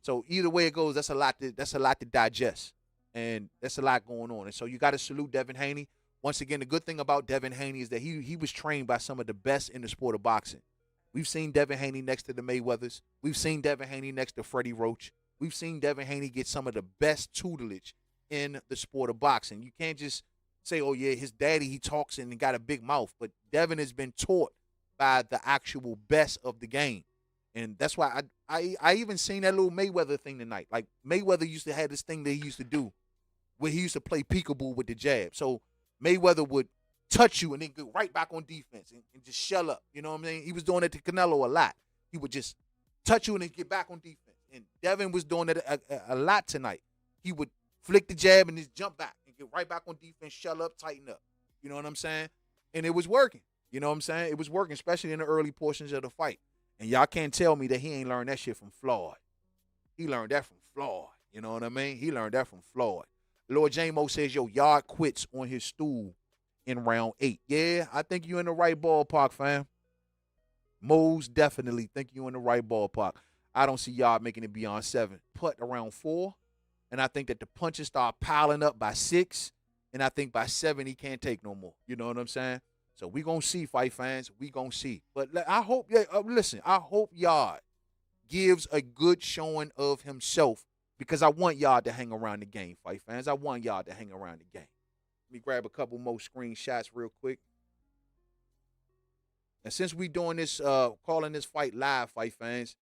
Speaker 1: So either way it goes, that's a lot to digest, and that's a lot going on. And so you got to salute Devin Haney. Once again, the good thing about Devin Haney is that he was trained by some of the best in the sport of boxing. We've seen Devin Haney next to the Mayweathers. We've seen Devin Haney next to Freddie Roach. We've seen Devin Haney get some of the best tutelage in the sport of boxing. You can't just say, oh, yeah, his daddy, he talks and got a big mouth. But Devin has been taught by the actual best of the game. And that's why I even seen that little Mayweather thing tonight. Like, Mayweather used to have this thing that he used to do where he used to play peekaboo with the jab. So Mayweather would touch you and then go right back on defense and just shell up. You know what I mean? He was doing it to Canelo a lot. He would just touch you and then get back on defense. And Devin was doing it a lot tonight. He would flick the jab and just jump back and get right back on defense, shell up, tighten up. You know what I'm saying? And it was working. You know what I'm saying? It was working, especially in the early portions of the fight. And y'all can't tell me that he ain't learned that shit from Floyd. He learned that from Floyd. You know what I mean? He learned that from Floyd. Lord J-Mo says, Yarde quits on his stool in round 8. Yeah, I think you're in the right ballpark, fam. Most definitely think you're in the right ballpark. I don't see Yarde making it beyond 7. Putt around 4. And I think that the punches start piling up by 6. And I think by 7, he can't take no more. You know what I'm saying? So we going to see, fight fans. We going to see. But I hope, I hope Yarde gives a good showing of himself because I want Yarde to hang around the game, fight fans. I want Yarde to hang around the game. Let me grab a couple more screenshots real quick. And since we doing this, calling this fight live, fight fans,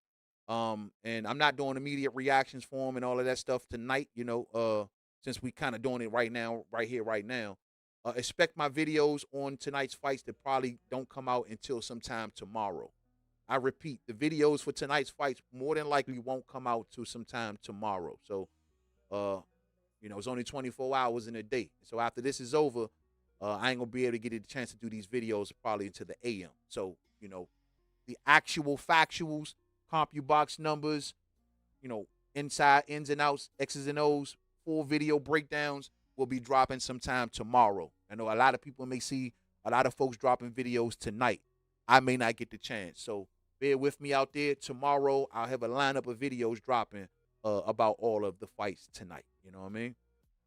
Speaker 1: and I'm not doing immediate reactions for him and all of that stuff tonight, since we kind of doing it right now, right here, right now. Expect my videos on tonight's fights that probably don't come out until sometime tomorrow. I repeat, the videos for tonight's fights more than likely won't come out till sometime tomorrow. So, it's only 24 hours in a day. So after this is over, I ain't going to be able to get a chance to do these videos probably into the AM. So, the actual factuals, CompuBox numbers, inside, ins and outs, X's and O's, full video breakdowns will be dropping sometime tomorrow. I know a lot of people may see a lot of folks dropping videos tonight. I may not get the chance. So bear with me out there. Tomorrow, I'll have a lineup of videos dropping about all of the fights tonight. You know what I mean?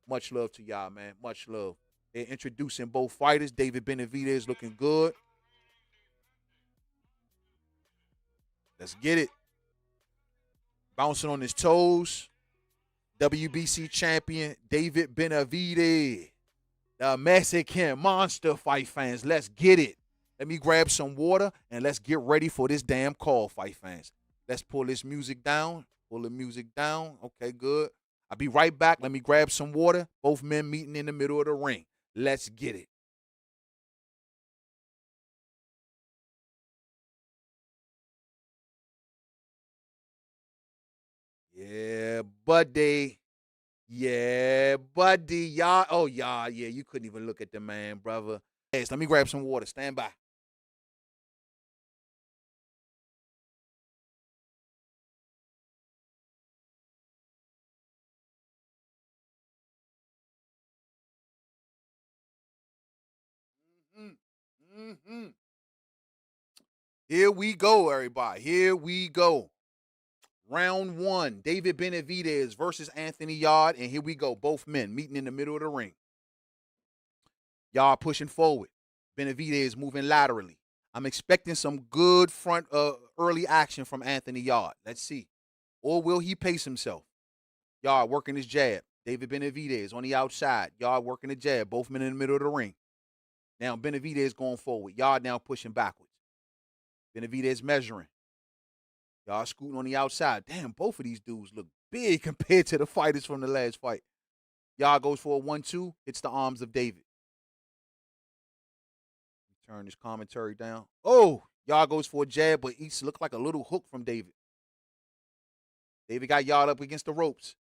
Speaker 1: Much love to y'all, man. Much love. They're introducing both fighters. David Benavidez looking good. Let's get it. Bouncing on his toes. WBC champion David Benavidez. The Mexican monster fight fans. Let's get it. Let me grab some water and let's get ready for this damn call, fight fans. Let's pull this music down. Pull the music down. Okay, good. I'll be right back. Let me grab some water. Both men meeting in the middle of the ring. Let's get it. Yeah, buddy. Yeah, buddy. Y'all. Oh, y'all. Yeah, you couldn't even look at the man, brother. Yes, let me grab some water. Stand by. Mm-hmm. Here we go, everybody. Here we go. Round one, David Benavidez versus Anthony Yarde. And here we go. Both men meeting in the middle of the ring. Yarde pushing forward. Benavidez moving laterally. I'm expecting some good front early action from Anthony Yarde. Let's see. Or will he pace himself? Yarde working his jab. David Benavidez on the outside. Yarde working the jab. Both men in the middle of the ring. Now Benavidez going forward. Yarde now pushing backwards. Benavidez measuring. Yarde scooting on the outside. Damn, both of these dudes look big compared to the fighters from the last fight. Yarde goes for a 1-2. Hits the arms of David. Turn this commentary down. Oh, Yarde goes for a jab, but it looked like a little hook from David. David got Yarde up against the ropes.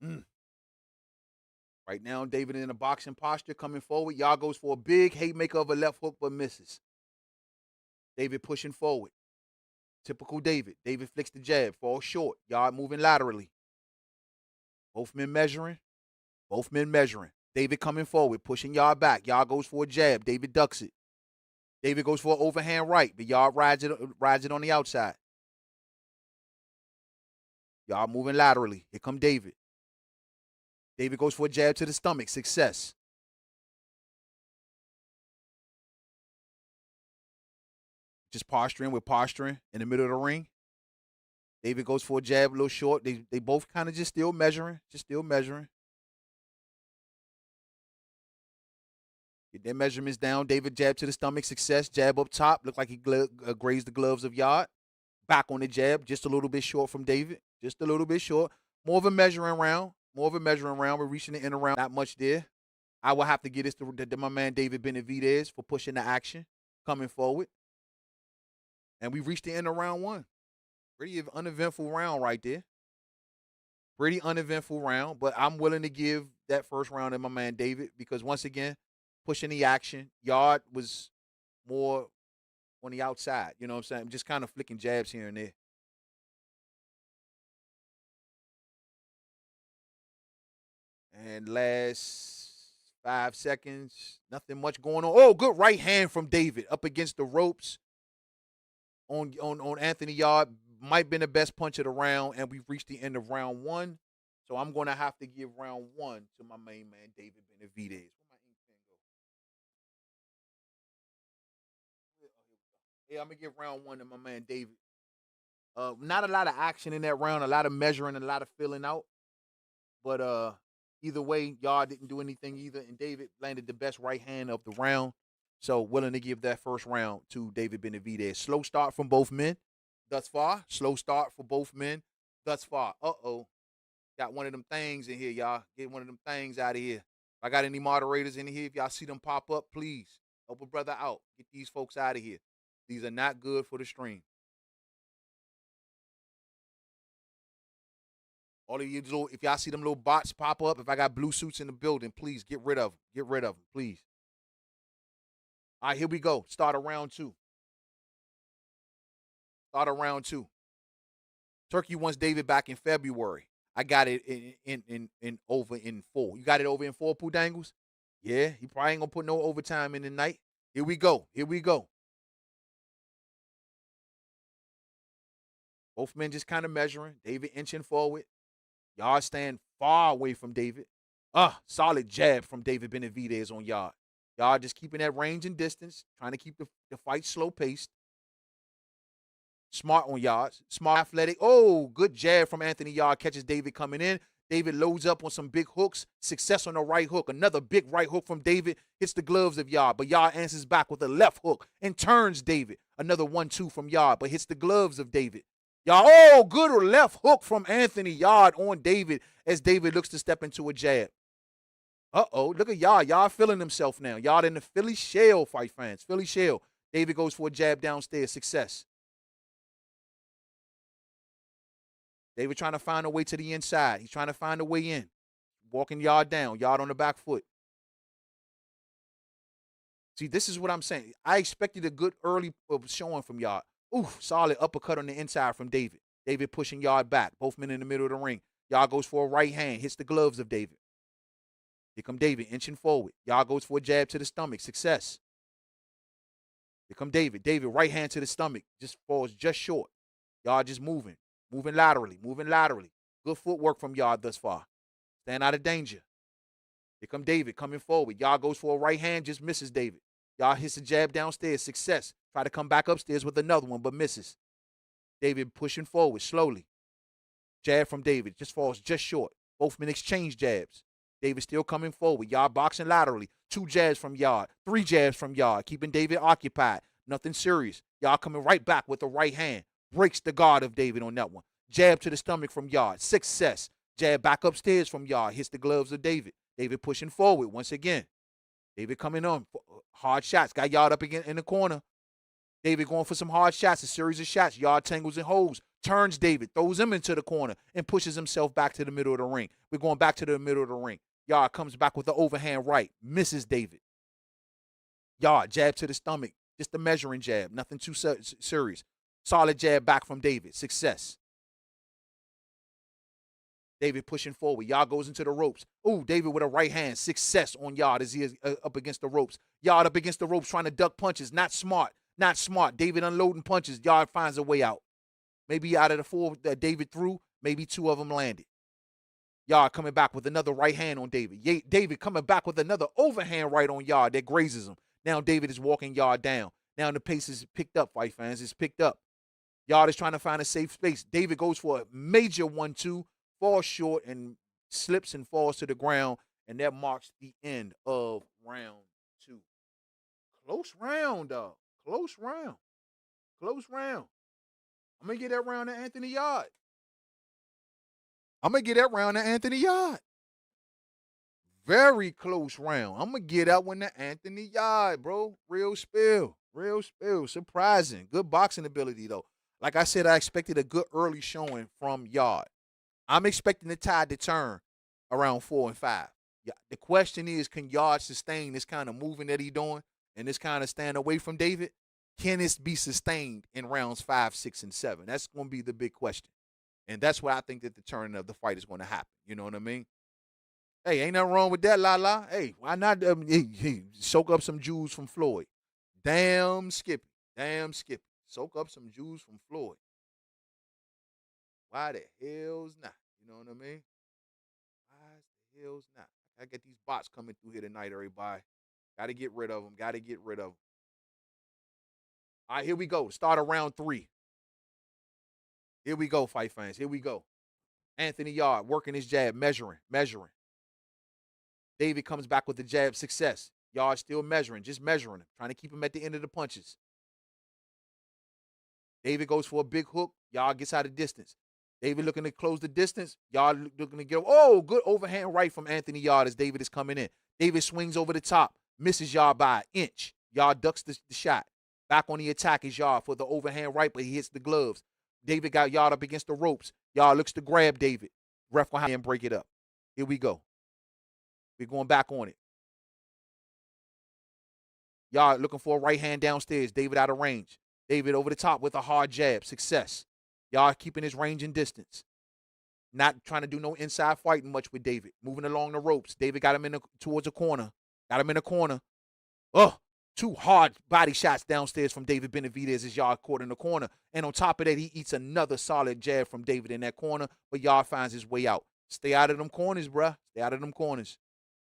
Speaker 1: Right now, David in a boxing posture coming forward. Yarde goes for a big haymaker of a left hook, but misses. David pushing forward. Typical David. David flicks the jab, falls short. Yarde moving laterally. Both men measuring. Both men measuring. David coming forward, pushing Yarde back. Yarde goes for a jab. David ducks it. David goes for an overhand right, but Yarde rides it on the outside. Yarde moving laterally. Here come David. David goes for a jab to the stomach. Success. Just posturing with posturing in the middle of the ring. David goes for a jab, a little short. They both kind of just still measuring. Get their measurements down. David jab to the stomach. Success. Jab up top. Looked like he grazed the gloves of Yarde. Back on the jab. Just a little bit short from David. Just a little bit short. More of a measuring round. We're reaching the end of round. Not much there. I will have to give this to my man David Benavidez for pushing the action. Coming forward. And we reached the end of round one. Pretty uneventful round right there. Pretty uneventful round. But I'm willing to give that first round to my man David because once again, pushing the action. Yarde was more on the outside. You know what I'm saying? Just kind of flicking jabs here and there. And last 5 seconds, nothing much going on. Oh, good right hand from David up against the ropes on Anthony Yarde. Might have been the best punch of the round, and we've reached the end of round one. So I'm going to have to give round one to my main man, David Benavidez. Where my ink pen go? Yeah, I'm going to give round one to my man, David. Not a lot of action in that round, a lot of measuring, and a lot of filling out. But either way, Yarde didn't do anything either, and David landed the best right hand of the round. So willing to give that first round to David Benavidez. Slow start from both men thus far. Slow start for both men thus far. Got one of them things in here, y'all. Get one of them things out of here. If I got any moderators in here, if y'all see them pop up, please help a brother out. Get these folks out of here. These are not good for the stream. All of you, if y'all see them little bots pop up, if I got blue suits in the building, please get rid of them. Get rid of them, please. All right, here we go. Start of round two. Turkey wants David back in February. I got it in over in 4. You got it over in 4, Pooh Dangles? Yeah, he probably ain't gonna put no overtime in the night. Here we go. Both men just kind of measuring. David inching forward. Yarde stand far away from David. Solid jab from David Benavidez on Yarde. Yarde just keeping that range and distance, trying to keep the fight slow paced. Smart on yards. Smart, athletic. Oh, good jab from Anthony Yarde. Catches David coming in. David loads up on some big hooks. Success on the right hook. Another big right hook from David. Hits the gloves of Yarde. But Yarde answers back with a left hook and turns David. Another 1-2 from Yarde. But hits the gloves of David. Oh, good left hook from Anthony Yarde on David as David looks to step into a jab. Uh-oh, look at Yarde. Yarde feeling himself now. Yarde in the Philly shell, fight fans. Philly shell. David goes for a jab downstairs. Success. David trying to find a way to the inside. He's trying to find a way in. Walking Yarde down. Yarde on the back foot. See, this is what I'm saying. I expected a good early showing from Yarde. Oof, solid uppercut on the inside from David. David pushing Yarde back. Both men in the middle of the ring. Yarde goes for a right hand. Hits the gloves of David. Here come David, inching forward. Yarde goes for a jab to the stomach. Success. Here come David. David, right hand to the stomach. Just falls just short. Yarde just moving. Moving laterally. Moving laterally. Good footwork from Yarde thus far. Staying out of danger. Here come David coming forward. Yarde goes for a right hand. Just misses David. Yarde hits a jab downstairs. Success. Try to come back upstairs with another one, but misses. David pushing forward slowly. Jab from David. Just falls just short. Both men exchange jabs. David still coming forward. Yarde boxing laterally. 2 jabs from Yarde. 3 jabs from Yarde. Keeping David occupied. Nothing serious. Yarde coming right back with the right hand. Breaks the guard of David on that one. Jab to the stomach from Yarde. Success. Jab back upstairs from Yarde. Hits the gloves of David. David pushing forward once again. David coming on. Hard shots. Got Yarde up again in the corner. David going for some hard shots. A series of shots. Yarde tangles and holds. Turns David. Throws him into the corner. And pushes himself back to the middle of the ring. We're going back to the middle of the ring. Yarde comes back with the overhand right. Misses David. Yarde, jab to the stomach. Just a measuring jab. Nothing too serious. Solid jab back from David. Success. David pushing forward. Yarde goes into the ropes. Ooh, David with a right hand. Success on Yarde as he is up against the ropes. Yarde up against the ropes trying to duck punches. Not smart. Not smart. David unloading punches. Yarde finds a way out. Maybe out of the 4 that David threw, maybe 2 of them landed. Yarde coming back with another right hand on David. David coming back with another overhand right on Yarde that grazes him. Now David is walking Yarde down. Now the pace is picked up, fight fans. It's picked up. Yarde is trying to find a safe space. David goes for a major 1-2, falls short and slips and falls to the ground, and that marks the end of round 2. Close round, dog. Close round. Close round. I'm going to get that round to Anthony Yarde. I'm going to get that round to Anthony Yarde. Very close round. I'm going to get that one to Anthony Yarde, bro. Real spill. Real spill. Surprising. Good boxing ability, though. Like I said, I expected a good early showing from Yarde. I'm expecting the tide to turn around 4 and 5. Yeah. The question is, can Yarde sustain this kind of moving that he's doing and this kind of stand away from David? Can this be sustained in rounds 5, 6, and 7? That's going to be the big question. And that's why I think that the turn of the fight is going to happen. You know what I mean? Hey, ain't nothing wrong with that, la. Hey, why not soak up some Jews from Floyd? Damn Skippy. Damn Skippy. Soak up some Jews from Floyd. Why the hell's not? You know what I mean? Why the hell's not? I get these bots coming through here tonight, everybody. Got to get rid of them. Got to get rid of them. All right, here we go. Start of round 3. Here we go, fight fans. Here we go. Anthony Yarde working his jab, measuring. David comes back with the jab, success. Yarde still measuring, just measuring him, trying to keep him at the end of the punches. David goes for a big hook. Yarde gets out of distance. David looking to close the distance. Yarde looking to get, good overhand right from Anthony Yarde as David is coming in. David swings over the top, misses Yarde by an inch. Yarde ducks the shot. Back on the attack is Yarde for the overhand right, but he hits the gloves. David got Yarde up against the ropes. Yarde looks to grab David. Ref will have him break it up. Here we go. We're going back on it. Yarde looking for a right hand downstairs. David out of range. David over the top with a hard jab. Success. Yarde keeping his range and distance. Not trying to do no inside fighting much with David. Moving along the ropes. David got him towards a corner. Got him in a corner. 2 hard body shots downstairs from David Benavidez as Yarde caught in the corner. And on top of that, he eats another solid jab from David in that corner, but Yarde finds his way out. Stay out of them corners, bruh. Stay out of them corners.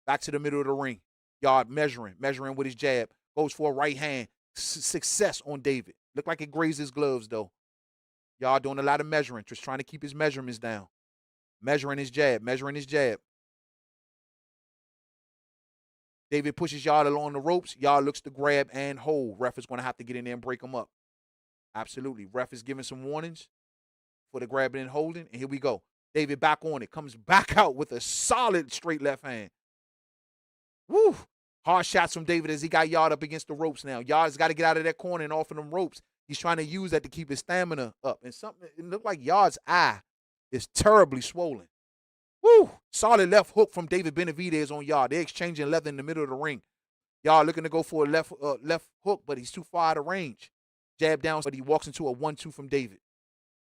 Speaker 1: Back to the middle of the ring. Yarde measuring with his jab. Goes for a right hand. Success on David. Looked like it grazed his gloves, though. Yarde doing a lot of measuring, just trying to keep his measurements down. Measuring his jab, measuring his jab. David pushes Yarde along the ropes. Yarde looks to grab and hold. Ref is going to have to get in there and break him up. Absolutely. Ref is giving some warnings for the grabbing and holding. And here we go. David back on it. Comes back out with a solid straight left hand. Woo! Hard shots from David as he got Yarde up against the ropes now. Yarde's got to get out of that corner and off of them ropes. He's trying to use that to keep his stamina up. And something, it looked like Yarde's eye is terribly swollen. Woo! Solid left hook from David Benavidez on Yarde. They're exchanging leather in the middle of the ring. Yarde looking to go for a left hook, but he's too far out of range. Jab down, but he walks into a 1-2 from David.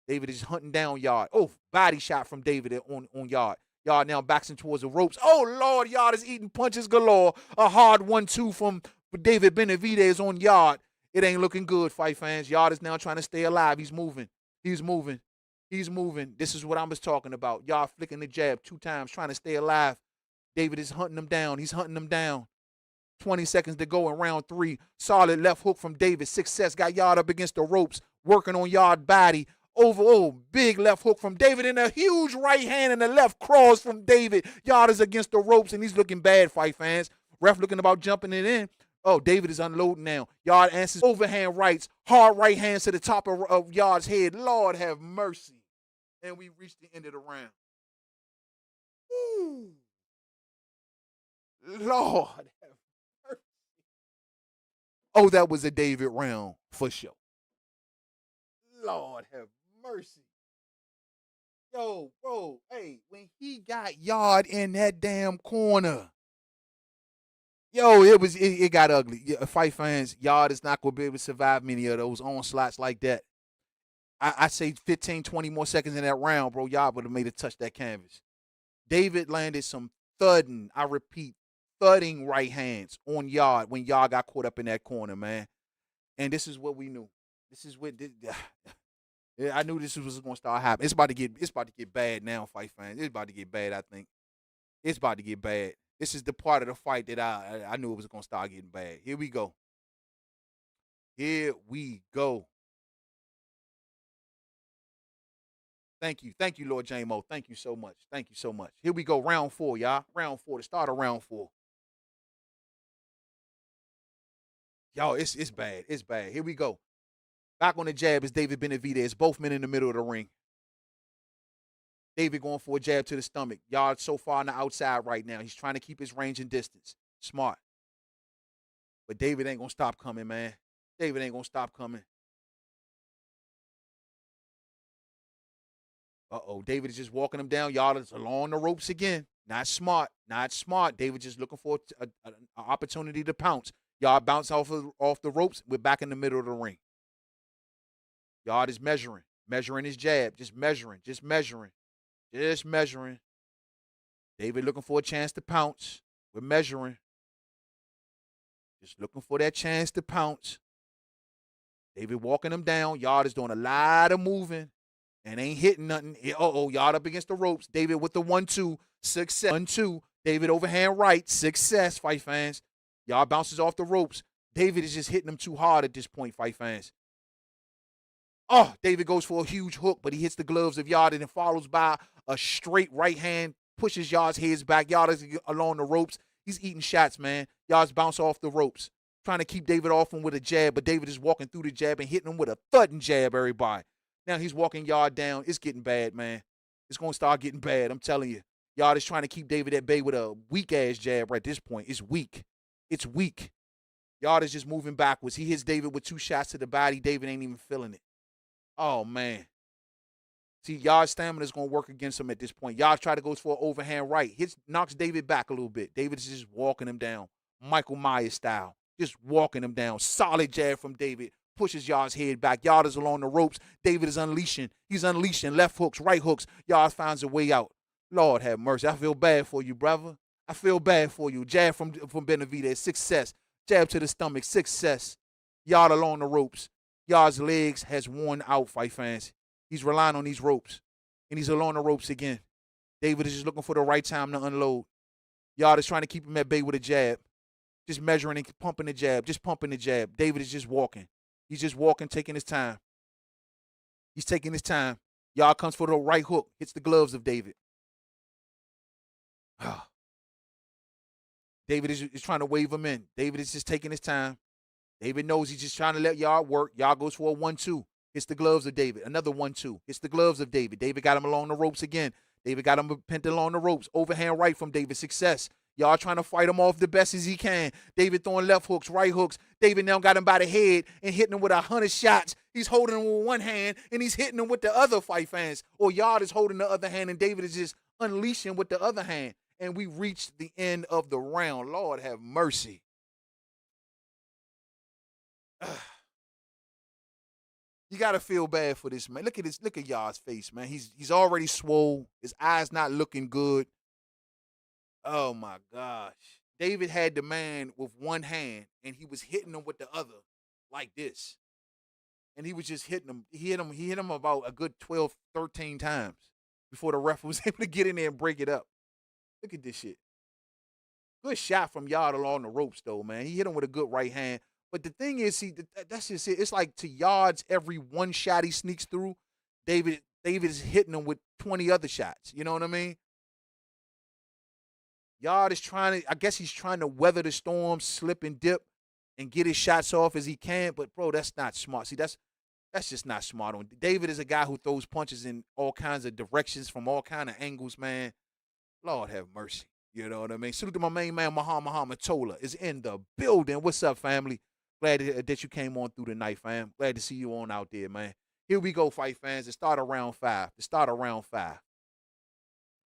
Speaker 1: David is hunting down Yarde. Oh, body shot from David on Yarde. Yarde now backs in towards the ropes. Oh, Lord, Yarde is eating punches galore. A hard 1-2 from David Benavidez on Yarde. It ain't looking good, fight fans. Yarde is now trying to stay alive. He's moving. He's moving. He's moving. This is what I was talking about. Yarde flicking the jab 2 times, trying to stay alive. David is hunting him down. He's hunting him down. 20 seconds to go in round 3. Solid left hook from David. Success. Got Yarde up against the ropes, working on Yarde body. Big left hook from David and a huge right hand and a left cross from David. Yarde is against the ropes and he's looking bad, fight fans. Ref looking about jumping it in. Oh, David is unloading now. Yarde answers overhand rights. Hard right hands to the top of Yarde's head. Lord have mercy. And we reached the end of the round. Ooh. Lord have mercy. Oh, that was a David round for sure. Lord have mercy. Yo, bro, hey, when he got Yarde in that damn corner, yo, it got ugly. Yeah, fight fans, Yarde is not going to be able to survive many of those onslaughts like that. I say 15, 20 more seconds in that round, bro, Yarde would have made it touch that canvas. David landed some thudding, I repeat, thudding right hands on Yarde when Yarde got caught up in that corner, man. And this is what we knew. This is what I knew this was going to start happening. It's about to get bad now, fight fans. It's about to get bad, I think. It's about to get bad. This is the part of the fight that I knew it was going to start getting bad. Here we go. Here we go. Thank you, Lord J-Mo. Thank you so much. Thank you so much. Here we go, round 4, y'all. Round 4, the start of round 4. Y'all, it's bad. It's bad. Here we go. Back on the jab is David Benavidez. Both men in the middle of the ring. David going for a jab to the stomach. Yarde so far on the outside right now. He's trying to keep his range and distance. Smart. But David ain't going to stop coming, man. David ain't going to stop coming. Uh-oh, David is just walking him down. Yarde is along the ropes again. Not smart. Not smart. David just looking for an opportunity to pounce. Yarde bounce off the ropes. We're back in the middle of the ring. Yarde is measuring his jab, just measuring. David looking for a chance to pounce. We're measuring. Just looking for that chance to pounce. David walking him down. Yarde is doing a lot of moving and ain't hitting nothing. Yarde up against the ropes. David with the 1-2. Success. 1-2. David overhand right. Success, fight fans. Yarde bounces off the ropes. David is just hitting him too hard at this point, fight fans. Oh, David goes for a huge hook, but he hits the gloves of Yarde and then follows by a straight right hand, pushes Yarde's head back. Yarde is along the ropes. He's eating shots, man. Yarde's bounce off the ropes, trying to keep David off him with a jab, but David is walking through the jab and hitting him with a thudding jab, everybody. Now he's walking Yarde down. It's getting bad, man. It's going to start getting bad, I'm telling you. Yarde is trying to keep David at bay with a weak-ass jab at this point. It's weak. It's weak. Yarde is just moving backwards. He hits David with 2 shots to the body. David ain't even feeling it. Oh, man. See, Yarde's stamina is going to work against him at this point. Yarde try to go for an overhand right. Knocks David back a little bit. David is just walking him down. Michael Myers style. Just walking him down. Solid jab from David. Pushes Yarde's head back. Yarde is along the ropes. David is unleashing. He's unleashing left hooks, right hooks. Yarde finds a way out. Lord have mercy. I feel bad for you, brother. I feel bad for you. Jab from Benavidez. Success. Jab to the stomach. Success. Yarde along the ropes. Yarde's legs has worn out, fight fans. He's relying on these ropes. And he's along the ropes again. David is just looking for the right time to unload. Yarde is trying to keep him at bay with a jab. Just measuring and pumping the jab. Just pumping the jab. David is just walking. He's just walking, taking his time. He's taking his time. Yarde comes for the right hook, hits the gloves of David. David is trying to wave him in. David is just taking his time. David knows he's just trying to let Yarde work. Yarde goes for a 1-2. Hits the gloves of David. Another 1-2. Hits the gloves of David. David got him along the ropes again. David got him pinned along the ropes. Overhand right from David. Success. Yarde trying to fight him off the best as he can. David throwing left hooks, right hooks. David now got him by the head and hitting him with 100 shots. He's holding him with one hand and he's hitting him with the other, fight fans. Or Yarde is holding the other hand and David is just unleashing with the other hand. And we reached the end of the round. Lord have mercy. You gotta feel bad for this, man. Look at this. Look at Yarde's face, man. He's already swole. His eyes not looking good. Oh my gosh. David had the man with one hand, and he was hitting him with the other, like this. And he was just hitting him. He hit him about a good 12, 13 times before the ref was able to get in there and break it up. Look at this shit. Good shot from Yarde along the ropes, though, man. He hit him with a good right hand. But the thing is, see, that's just it. It's like to Yarde's every one shot he sneaks through, David is hitting him with 20 other shots. You know what I mean? Yarde is I guess he's trying to weather the storm, slip and dip, and get his shots off as he can. But, bro, that's not smart. See, that's just not smart. David is a guy who throws punches in all kinds of directions from all kinds of angles, man. Lord have mercy. You know what I mean? Salute to my main man, Muhammad Tola, is in the building. What's up, family? Glad that you came on through the night, fam. Glad to see you on out there, man. Here we go, fight fans. The start of round 5.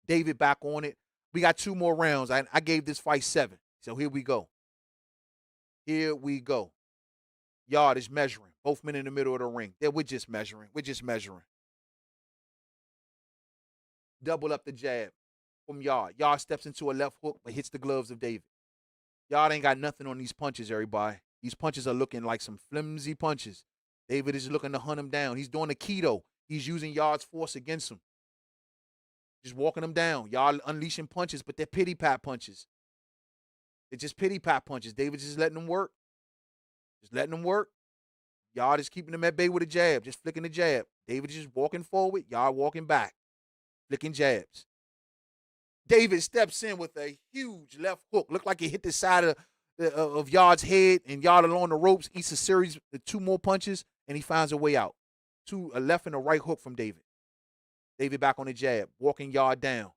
Speaker 1: David back on it. We got 2 more rounds. I gave this fight 7. So here we go. Yarde is measuring. Both men in the middle of the ring. We're just measuring. Double up the jab from Yarde. Yarde steps into a left hook but hits the gloves of David. Yarde ain't got nothing on these punches, everybody. These punches are looking like some flimsy punches. David is looking to hunt him down. He's doing the keto. He's using Yarde's force against him. Just walking him down. Yarde unleashing punches, but they're pity-pat punches. They're just pity-pat punches. David's just letting them work. Yarde is keeping him at bay with a jab, just flicking the jab. David is just walking forward. Yarde walking back, flicking jabs. David steps in with a huge left hook. Looked like he hit the side of Yarde's head, and Yarde along the ropes eats a series of 2 more punches, and he finds a way out. A left and a right hook from David. David back on the jab, walking Yarde down.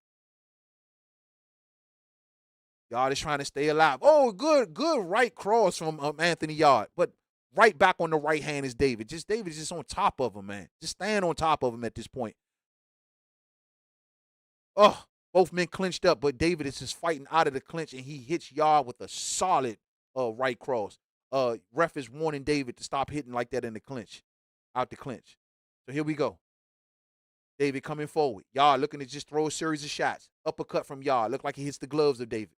Speaker 1: Yarde is trying to stay alive. Oh, good right cross from Anthony Yarde, but right back on the right hand is David. David is just on top of him, man. Just staying on top of him at this point. Oh, both men clinched up, but David is just fighting out of the clinch, and he hits Yarde with a solid right cross. Ref is warning David to stop hitting like that in the clinch, out the clinch. So here we go. David coming forward. Yarde looking to just throw a series of shots. Uppercut from Yarde. Look like he hits the gloves of David.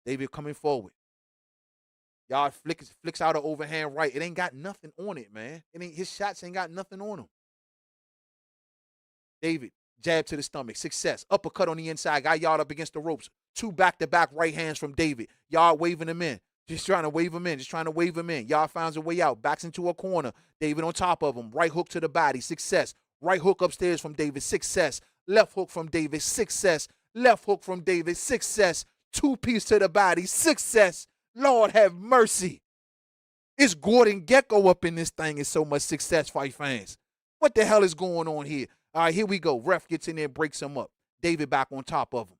Speaker 1: David coming forward. Yarde flicks out an overhand right. It ain't got nothing on it, man. His shots ain't got nothing on them. David, jab to the stomach. Success. Uppercut on the inside. Got Yarde up against the ropes. 2 back-to-back right hands from David. Yarde waving him in. Just trying to wave him in. Yarde finds a way out. Backs into a corner. David on top of him. Right hook to the body. Success. Right hook upstairs from David. Success. Left hook from David. Success. Left hook from David. Success. 2-piece to the body. Success. Lord have mercy. It's Gordon Gekko up in this thing. It's so much success, fight fans. What the hell is going on here? All right, here we go. Ref gets in there and breaks him up. David back on top of him.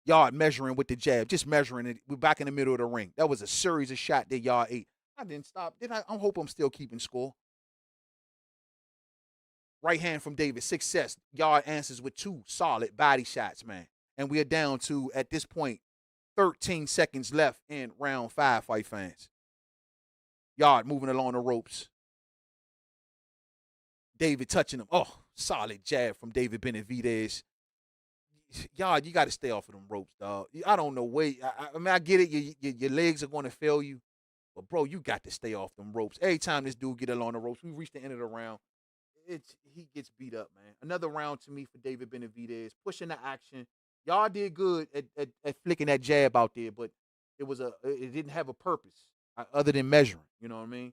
Speaker 1: Yarde measuring with the jab, just measuring it. We're back in the middle of the ring. That was a series of shots that Yarde ate. I didn't stop. I hope I'm still keeping score. Right hand from David, success. Yarde answers with 2 solid body shots, man. And we are down to, at this point, 13 seconds left in round 5, fight fans. Yarde moving along the ropes. David touching him. Oh, solid jab from David Benavidez. Yarde, you got to stay off of them ropes, dog. I don't know where. I mean, I get it. Your legs are going to fail you. But, bro, you got to stay off them ropes. Every time this dude get along the ropes, we reach the end of the round, he gets beat up, man. Another round to me for David Benavidez. Pushing the action. Yarde did good at flicking that jab out there, but it didn't have a purpose other than measuring. You know what I mean?